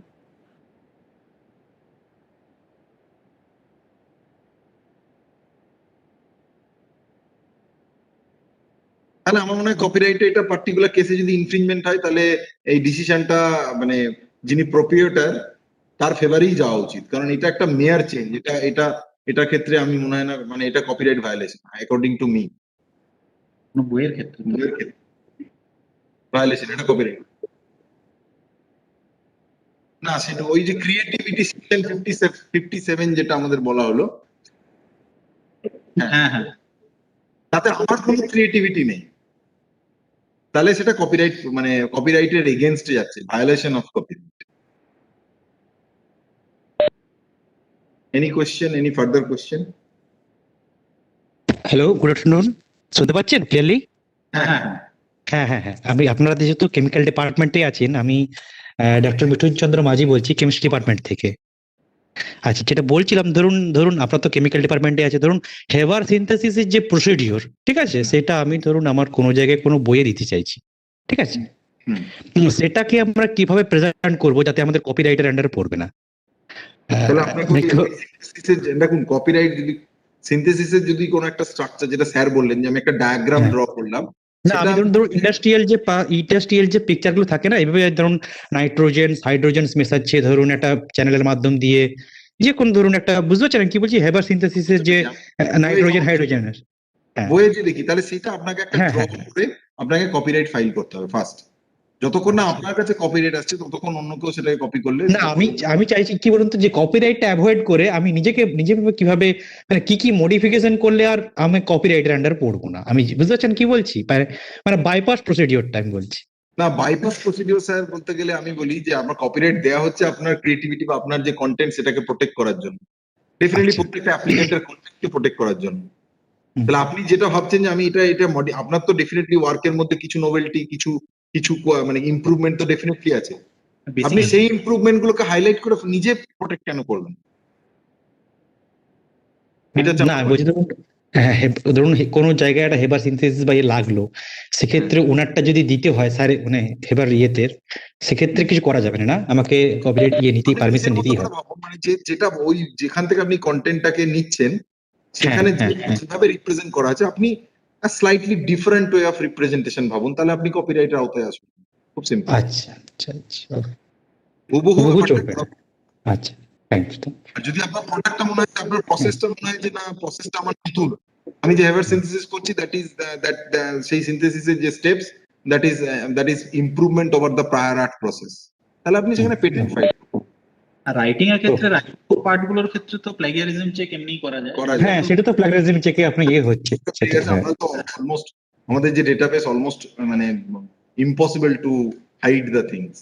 S1: তাহলে আমার মনে হয় কপিরাইটে এটা পার্টিকুলার কেসে যদি ইনফ্রিংমেন্ট হয় তাহলে এই ডিসিশনটা মানে যিনি প্রোপ্রিয়েটর তার ফেভারেই যাওয়া উচিত, কারণ এটা একটা মেয়ার চেঞ্জ। এটার ক্ষেত্রে আমি মনে হয় না মানে এটা copyright violation according to me.
S3: বইয়ের ক্ষেত্রে
S1: ভায়োলেশন এটা কপিরাইট না, সেটা ওই যে ক্রিয়েটিভিটি সেকশন 57 যেটা আমাদের বলা হলো,
S3: হ্যাঁ হ্যাঁ
S1: তাতে আমার কোনো ক্রিয়েটিভিটি নেই, তাহলে সেটা কপিরাইট মানে কপিরাইটের এগেইনস্টে যাচ্ছে, violation of copyright. Any question, any further question?
S4: Hello, good afternoon. শুনতে পাচ্ছেন ক্লিয়ারলি?
S1: হ্যাঁ হ্যাঁ
S4: হ্যাঁ হ্যাঁ হ্যাঁ, আমি আপনারা যেহেতু কেমিক্যাল ডিপার্টমেন্টে আছেন, আমি ডক্টর মিঠুন চন্দ্র মাঝি বলছি কেমিস্ট্রি ডিপার্টমেন্ট থেকে। আচ্ছা, যেটা বলছিলাম, ধরুন আপনার তো কেমিক্যাল ডিপার্টমেন্টে আছে, ধরুন হেবার সিনথেসিসের যে প্রসিডিওর, ঠিক আছে, সেটা আমি ধরুন আমার কোনো জায়গায় কোনো বইয়ে দিতে চাইছি, ঠিক আছে, সেটাকে আমরা কিভাবে প্রেজেন্ট করবো যাতে আমাদের কপিরাইটের আন্ডারে পড়বে না?
S1: তাহলে আপনাকে দেখুন কপিরাইট যদি সিনথেসিসের যদি কোনো একটা স্ট্রাকচার, যেটা স্যার বললেন যে আমি একটা ডায়াগ্রাম ড্র করলাম,
S4: না, আমি ধরুন ইন্ডাস্ট্রিয়াল যে পিকচার গুলো থাকে না, এইভাবে ধরুন নাইট্রোজেন হাইড্রোজেন মেশাচ্ছে ধরুন একটা চ্যানেলের মাধ্যম দিয়ে, যে কোন ধরুন একটা, বুঝতে পারছেন কি বলছি, হেবার সিনথেসিসের যে নাইট্রোজেন হাইড্রোজেন।
S1: বইয়ে যে দেখি, তাহলে সেটা আপনাকে একটা
S4: হ্যাঁ,
S1: ড্র
S4: হ্যাঁ।
S1: করে আপনাকে কপিরাইট ফাইল করতে হবে ফার্স্ট। যতক্ষণ না আপনার কাছে কপিরাইট আসছে ততক্ষণ অন্য কেউ সেটাকে কপি করলে
S4: না, আমি চাইছি কি বলুন তো, যে কপিরাইটটা অ্যাভয়েড করে আমি নিজে কিভাবে মানে কি মডিফিকেশন করলে আর আমি কপিরাইটের আন্ডার পড়বো না, আমি বুঝতে পারছেন কি বলছি, মানে বাইপাস প্রসিডিওরটা আমি বলছি।
S1: না, বাইপাস প্রসিডিওর স্যার বলতে গেলে আমি বলি যে আপনার কপিরাইট দেওয়া হচ্ছে আপনার ক্রিয়েটিভিটি বা আপনার যে কন্টেন্ট সেটাকে প্রোটেক্ট করার জন্য, ডেফিনেটলি
S4: আচ্ছা।
S1: প্রত্যেকটা অ্যাপ্লিকেন্টের কন্টেন্টকে প্রোটেক্ট করার জন্য। তাহলে আপনি যেটা ভাবছেন যে আমি এটা আপনার তো ডেফিনেটলি ওয়ার্কের মধ্যে কিছু নোভেলটি কিছু মানে ইমপ্রুভমেন্ট তো ডেফিনেটলি আছে, আপনি সেই ইমপ্রুভমেন্ট গুলোকে হাইলাইট করে নিজে প্রোটেক্ট কেন করবেন? এটা
S4: না, বলছি ধরুন কোনো জায়গায় একটা হেবার সিনথেসিস বা লাগলো, সেক্ষেত্রে ওনারটা যদি দিতে হয় স্যার মানে হেবার ইয়েতে, সেক্ষেত্রে কিছু করা যাবে না, আমাকে কপিরাইট নিতেই পারমিশন নিতেই হবে।
S1: মানে যেটা ওই যেখান থেকে আপনি কন্টেন্টটাকে নিচ্ছেন সেখানে যেভাবে রিপ্রেজেন্ট করা আছে আপনি slightly different way of representation ভাবুন, তাহলে আপনি কপিরাইটের আওতায় আসবেন। খুব সিম্পল।
S4: আচ্ছা আচ্ছা আচ্ছা,
S1: হুবহু
S4: চলবে। আচ্ছা, থ্যাংক ইউ।
S1: যদি আপনার প্রোডাক্টটা মনে হয়, আপনার প্রসেসটা মনে হয় যে না প্রসেসটা আমার নতুন, আমি যে হেভার সিনথেসিস করছি সেই সিনথেসিসের যে steps that is improvement over the prior art process, তাহলে আপনি সেখানে পেটেন্ট ফাইল
S3: রাইটিং এর ক্ষেত্রে পার্ট গুলোর ক্ষেত্রে তো প্লাগিয়ারিজম চেক এমনি করা যায়।
S4: হ্যাঁ, সেটা তো প্লাগিয়ারিজম চেকে আপনি হচ্ছে।
S1: আমরা তো অলমোস্ট আমাদের যে ডেটাবেস অলমোস্ট মানে impossible to hide the things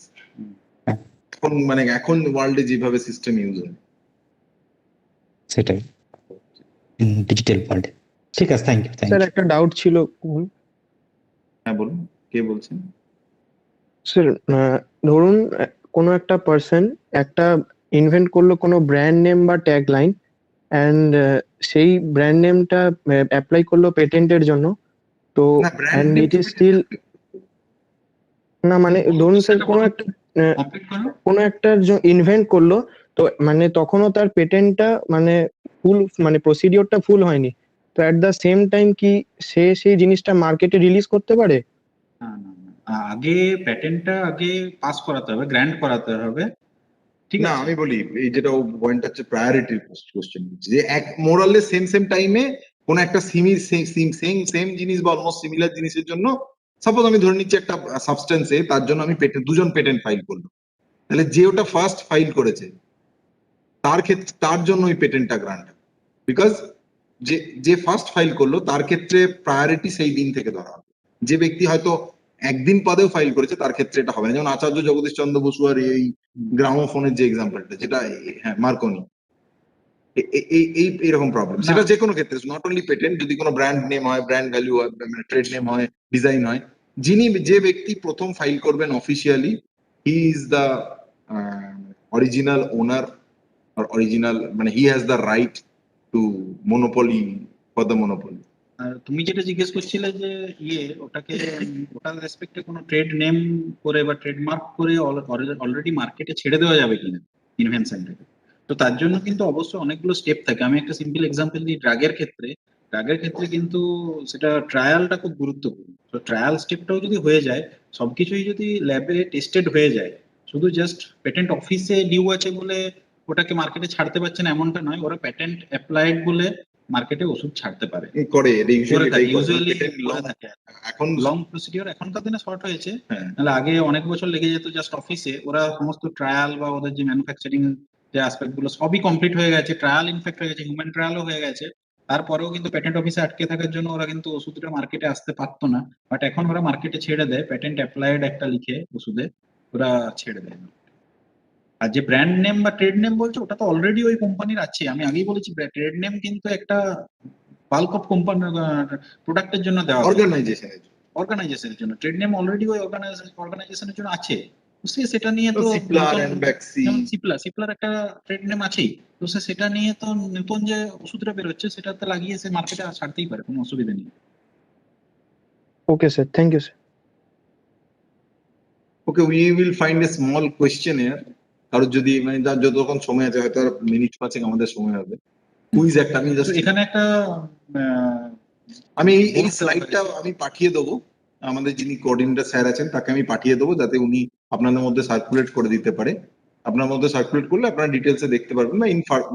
S1: এখন, মানে এখন ওয়ার্ল্ডে যেভাবে সিস্টেম ইউজ হয়
S4: সেটাই ডিজিটাল ওয়ার্ল্ড। ঠিক আছে, থ্যাংক ইউ।
S5: স্যার একটা ডাউট ছিল।
S1: হ্যাঁ বলুন, কে বলছেন?
S5: স্যার ধরুন কোনো একটা পার্সন একটা ইনভেন্ট করলো কোনো ব্র্যান্ড নেম বা ট্যাগ লাইন, অ্যান্ড সেই ব্র্যান্ড নেমটা অ্যাপ্লাই করলো পেটেন্টের জন্য, তো অ্যান্ড ইট ইজ স্টিল না, মানে ধরুন স্যার কোনো একটা ইনভেন্ট করলো, তো মানে তখনও তার পেটেন্টটা মানে ফুল মানে প্রসিডিওরটা ফুল হয়নি, তো অ্যাট দ্য সেম টাইম কি সে সেই জিনিসটা মার্কেটে রিলিজ করতে পারে?
S3: আগে প্যাটেন্টটা আগে পাস করাতে হবে, গ্র্যান্ট করাতে হবে, ঠিক
S1: না
S3: আছে?
S1: আমি বলি এই যেটা পয়েন্ট হচ্ছে প্রায়োরিটি কোশ্চেন, যে এক মোরালে সেম টাইমে কোন একটা সেম জিনিস বা অলমোস্ট সিমিলার জিনিসের জন্য, সাপোজ আমি ধরে নিচ্ছি একটা সাবস্টেন্সে, তার জন্য আমি দুজন পেটেন্ট ফাইল করলাম, তাহলে যে ওটা ফার্স্ট ফাইল করেছে তার ক্ষেত্রে তার জন্য ওই পেটেন্টটা গ্রান্ট, বিকজ যে ফার্স্ট ফাইল করলো তার ক্ষেত্রে প্রায়োরিটি সেই দিন থেকে ধরা হবে। যে ব্যক্তি হয়তো একদিন পরেও ফাইল করেছে তার ক্ষেত্রে এটা হবে না। যেমন আচার্য জগদীশ চন্দ্র বসু আর এই গ্রামোফোনের যে এক্সাম্পলটা, যেটা হ্যাঁ মার্কনি, এইরকম প্রবলেম, সেটা যে কোনো ক্ষেত্রে, নট অনলি পেটেন্ট, যদি কোনো ব্র্যান্ড নেম হয়, ব্র্যান্ড ভ্যালু হয়, ট্রেড নেম হয়, ডিজাইন হয়, যে ব্যক্তি প্রথম ফাইল করবেন officially, he is the original owner or original, মানে he has the right to monopoly for the monopoly.
S3: আর তুমি যেটা জিজ্ঞেস করছিলে যে ওটার রেসপেক্টে কোনো ট্রেড নেম করে বা ট্রেডমার্ক করে অলরেডি মার্কেটে ছেড়ে দেওয়া যাবে কিনা ইনভেনশনটাকে, তো তার জন্য কিন্তু অবশ্যই অনেকগুলো স্টেপ থাকে। আমি একটা সিম্পল এক্সাম্পল দিই, ড্রাগের ক্ষেত্রে কিন্তু সেটা ট্রায়ালটা খুব গুরুত্বপূর্ণ। তো ট্রায়াল স্টেপটাও যদি হয়ে যায়, সবকিছুই যদি ল্যাবে টেস্টেড হয়ে যায়, শুধু জাস্ট পেটেন্ট অফিসে ডিউ আছে বলে ওটাকে মার্কেটে ছাড়তে পারছে না এমনটা নয়, ওরা পেটেন্ট অ্যাপ্লাইড বলে মার্কেটে ওষুধ ছাড়তে পারে,
S1: করে
S3: ইউজুয়ালি এখন লং প্রসিডিওর এখনকার দিনে শর্ট হয়েছে, নাহলে আগে অনেক বছর লেগে যেত। জাস্ট অফিসে ওরা সমস্ত ট্রায়াল বা ওদের যে ম্যানুফ্যাকচারিং যে অ্যাসপেক্ট গুলো সবই কমপ্লিট হয়ে গেছে, ট্রায়াল ইনফেক্ট হয়ে গেছে, হিউম্যান ট্রায়ালও হয়ে গেছে, তারপরেও কিন্তু পেটেন্ট অফিসে আটকে থাকার জন্য ওরা কিন্তু ওষুধটা মার্কেটে আসতে পারতো না। বাট এখন ওরা মার্কেটে ছেড়ে দেয়, পেটেন্ট অ্যাপ্লাইড একটা লিখে ওষুধে ওরা ছেড়ে দেয়। আর যে ব্র্যান্ড নেম বা ট্রেড নেম বলছে, ওটা তো অলরেডি ওই কোম্পানির আছে। আমি আগেই বলেছি ট্রেড নেম কিন্তু একটা বাল্ক অফ কোম্পানির প্রোডাক্টের জন্য দেওয়া, অর্গানাইজেশনের জন্য ট্রেড নেম অলরেডি ওই অর্গানাইজেশনের জন্য আছে। তো সে সেটা নিয়ে তো সিপ্লার একটা ট্রেড নেম আছেই, তো সে সেটা নিয়ে তো নতুন যে ওষুধটা বেরোচ্ছে সেটাতে লাগিয়ে সে মার্কেটে ছাড়তেই পারে, কোনো অসুবিধা নেই।
S5: Okay sir, thank you sir.
S1: Okay, we will find a small question here, কারোর যদি মানে যতক্ষণ সময় আছে, হয়তো মিনিট 5 আমাদের সময় হবে, কুইজ একটা আমি জাস্ট
S3: এখানে একটা
S1: আমি এই স্লাইডটা আমি পাঠিয়ে দেবো আমাদের যিনি কোঅর্ডিনেটর স্যার আছেন, তাকে আমি পাঠিয়ে দেবো, যাতে উনি আপনাদের মধ্যে সার্কুলেট করে দিতে পারে। আপনার মধ্যে সার্কুলেট করলে আপনারা ডিটেলসে দেখতে পারবেন, না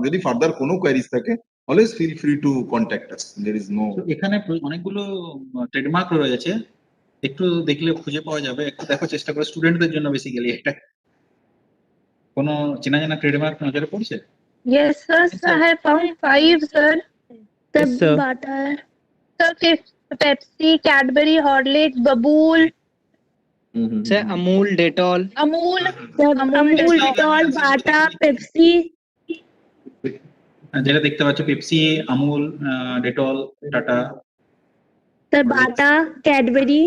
S1: যদি ফার্দার কোনো কোয়ারিজ থাকে, always feel free to contact us, there is no.
S3: এখানে অনেকগুলো ট্রেডমার্ক রয়েছে, একটু দেখলে খুঁজে পাওয়া যাবে, একটু দেখো চেষ্টা করে, স্টুডেন্টদের জন্য বেসিক্যালি এটা। কোনো চেনা জানা ট্রেডমার্ক নজরে পড়ছে?
S6: Yes, sir. I have found 5, sir. The
S4: Yes, sir.
S6: Bata, sir, Pepsi, Cadbury, Horlicks, Babool,
S2: Sir, Amul, Dettol.
S6: Amul, Dettol, Bata, Pepsi.
S3: যেটা দেখতে পাচ্ছ, Pepsi, Amul, Dettol, tata,
S6: Sir, Bata, Cadbury.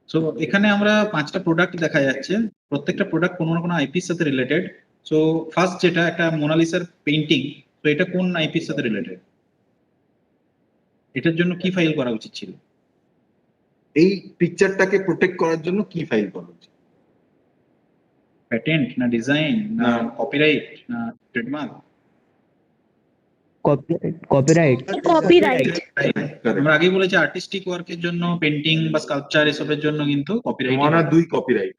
S3: So এখানে আমরা 5টা প্রোডাক্ট দেখা যাচ্ছে, প্রত্যেকটা প্রোডাক্ট কোনো না কোনো আইপির সাথে রিলেটেড। সো ফার্স্ট যেটা একটা মোনালিসার পেইন্টিং, তো এটা কোন আইপির সাথে রিলেটেড? এটার জন্য কি ফাইল করা উচিত ছিল?
S1: এই পিকচারটাকে প্রোটেক্ট করার জন্য কি ফাইল করা উচিত?
S3: প্যাটেন্ট না ডিজাইন না কপিরাইট না ট্রেডমার্ক?
S4: কপিরাইট।
S3: আমরা আগেই বলেছি আর্টিস্টিক ওয়ার্কের জন্য, পেন্টিং বা স্কাল্পচার এসবের জন্য কিন্তু কপিরাইট।
S1: মানে 2 কপিরাইট,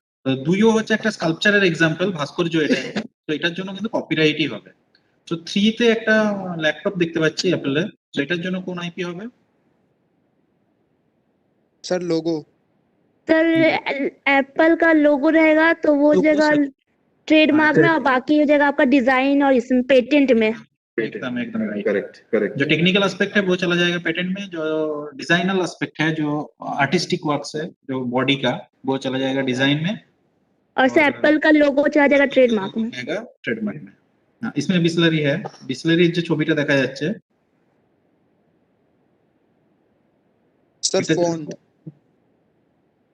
S3: 2ও হচ্ছে একটা স্কাল্পচারের এক্সাম্পল, ভাস্কর্য এটা, তো এটার জন্য কিন্তু কপিরাইটই হবে। তো 3 তে একটা ল্যাপটপ দেখতে পাচ্ছি অ্যাপেলের, তো এটার জন্য কোন আইপি হবে?
S7: सर लोगो।
S6: सर, एप्पल का लोगो रहेगा तो वो जगह ट्रेडमार्क में, और बाकी जगह आपका डिजाइन और इसमें पेटेंट में।
S3: एकदम राइट,
S1: करेक्ट।
S3: जो टेक्निकल एस्पेक्ट है वो चला जाएगा पेटेंट में, जो डिजाइनल एस्पेक्ट है, जो आर्टिस्टिक वर्क्स है, जो बॉडी का, वो चला जाएगा डिजाइन में,
S6: और सर एप्पल का लोगो चला जाएगा ट्रेडमार्क में।
S3: ट्रेडमार्क में। हाँ, इसमें बिस्लरी है, बिस्लरी जो ছবিটা দেখা যাচ্ছে,
S7: सर फॉन्ट।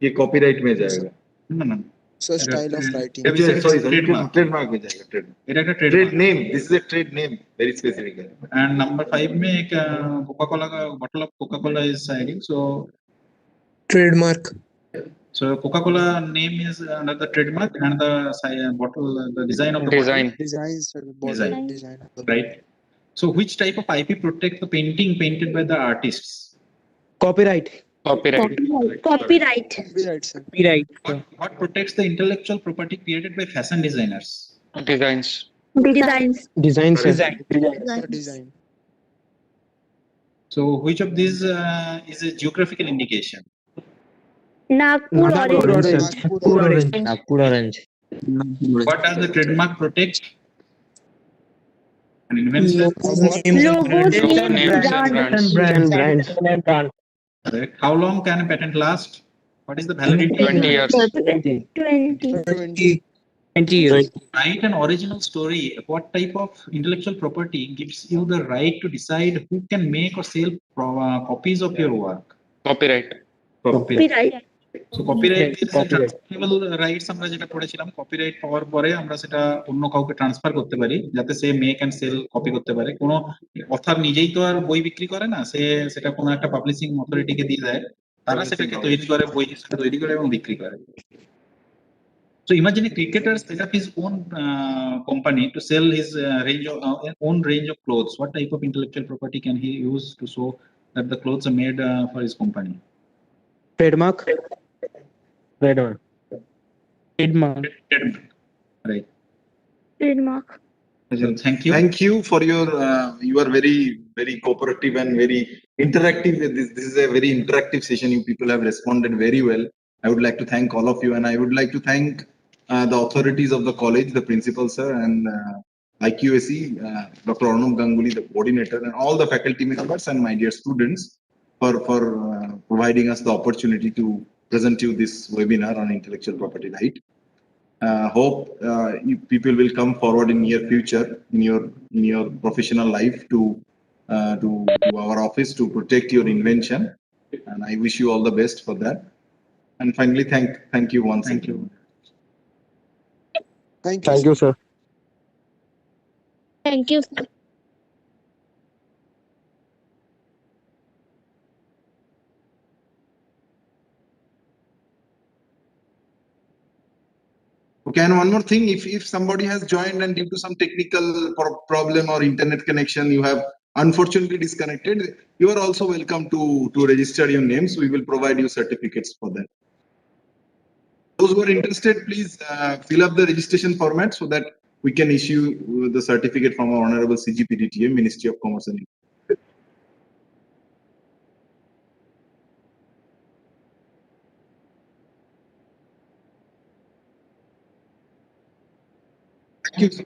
S1: ये कॉपीराइट में जाएगा?
S3: ना
S7: sir style of writing.
S1: Sorry trademark में जाएगा।
S3: এটা একটা
S1: trade name, this is a trade name, very specific है।
S3: एंड नंबर 5 में एक कोका कोला का bottle of Coca Cola is siding, so
S7: trademark.
S3: so coca cola name is under the trademark, and the bottle, the design of the
S7: design sir,
S3: Design.
S7: Design.
S3: bottle, right? So which type of IP protects the painting painted by the artists?
S4: Copyright.
S8: Copyright.
S6: Copyright.
S7: Copyright, sir.
S3: What protects the intellectual property created by fashion designers?
S8: Designs.
S6: Designs.
S5: Design, sir.
S7: Sir, design.
S3: So which of these is a geographical indication?
S6: Nagpur orange.
S7: Nagpur orange.
S9: Nagpur orange.
S3: What does the trademark protect? An invention.
S6: Logos, names,
S8: Names and
S6: brands.
S8: brands.
S5: And brand.
S3: Correct. How long can a patent last? What is the validity?
S8: 20 years.
S6: 20.
S9: 20 years.
S3: Write an original story. What type of intellectual property gives you the right to decide who can make or sell copies of your work?
S8: Copyright.
S6: Copyright.
S3: So copyright is transferable rights আমরা যেটা পড়েছিলাম, copyright পাওয়ার পরে আমরা সেটা অন্য কাউকে transfer করতে পারি যাতে সে মেক এন্ড সেল কপি করতে পারে। কোনো অথর নিজেই তো আর বই বিক্রি করে না, সে সেটা কোনো একটা পাবলিশিং অথরিটিকে দিয়ে দেয়, তারা সেটাকে তৈরি করে, বই সেটা তৈরি করে এবং বিক্রি করে। So imagine a cricketer set up his own company to sell his own range of clothes. What type of intellectual property can he use to show that the clothes are made for his company?
S5: Trademark.
S3: Trademark. Right.
S6: Trademark.
S3: So thank you.
S1: Thank you for your, you are very cooperative and very interactive with this. This is a very interactive session. You people have responded very well. I would like to thank all of you, and I would like to thank the authorities of the college, the principal sir, and IQAC, Dr. Arnab Ganguly, the coordinator, and all the faculty members and my dear students for providing us the opportunity to present you this webinar on intellectual property right. Hope you people will come forward in near future in your professional life to our office to protect your invention, and I wish you all the best for that. And finally, thank you once
S3: Thank
S1: again.
S3: you.
S7: Thank you,
S5: sir.
S6: Thank you.
S1: Okay, and one more thing, if somebody has joined and due to some technical problem or internet connection, you have unfortunately disconnected, you are also welcome to register your names. We will provide you certificates for that. Those who are interested, please fill up the registration format so that we can issue the certificate from our Honorable CGPDTA, Ministry of Commerce and Industry. Thank you.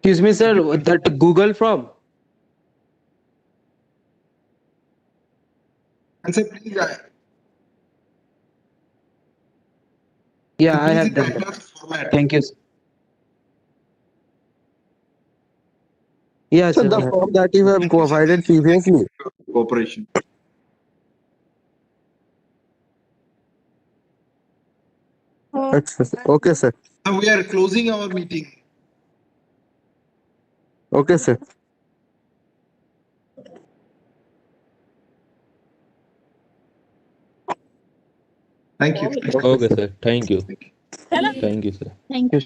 S10: Excuse me, sir, that Google form.
S1: And sir, please,
S10: Yeah, I
S1: please
S10: have
S1: in
S10: done that.
S1: attached format.
S10: Thank you, sir. Yeah,
S11: So
S10: sir.
S11: the form that you have provided previously.
S1: Cooperation.
S11: Okay, sir.
S1: Now we are closing our meeting.
S11: Okay, sir.
S1: Thank you.
S11: Okay, sir. Thank you. Thank you, sir.
S6: Thank you.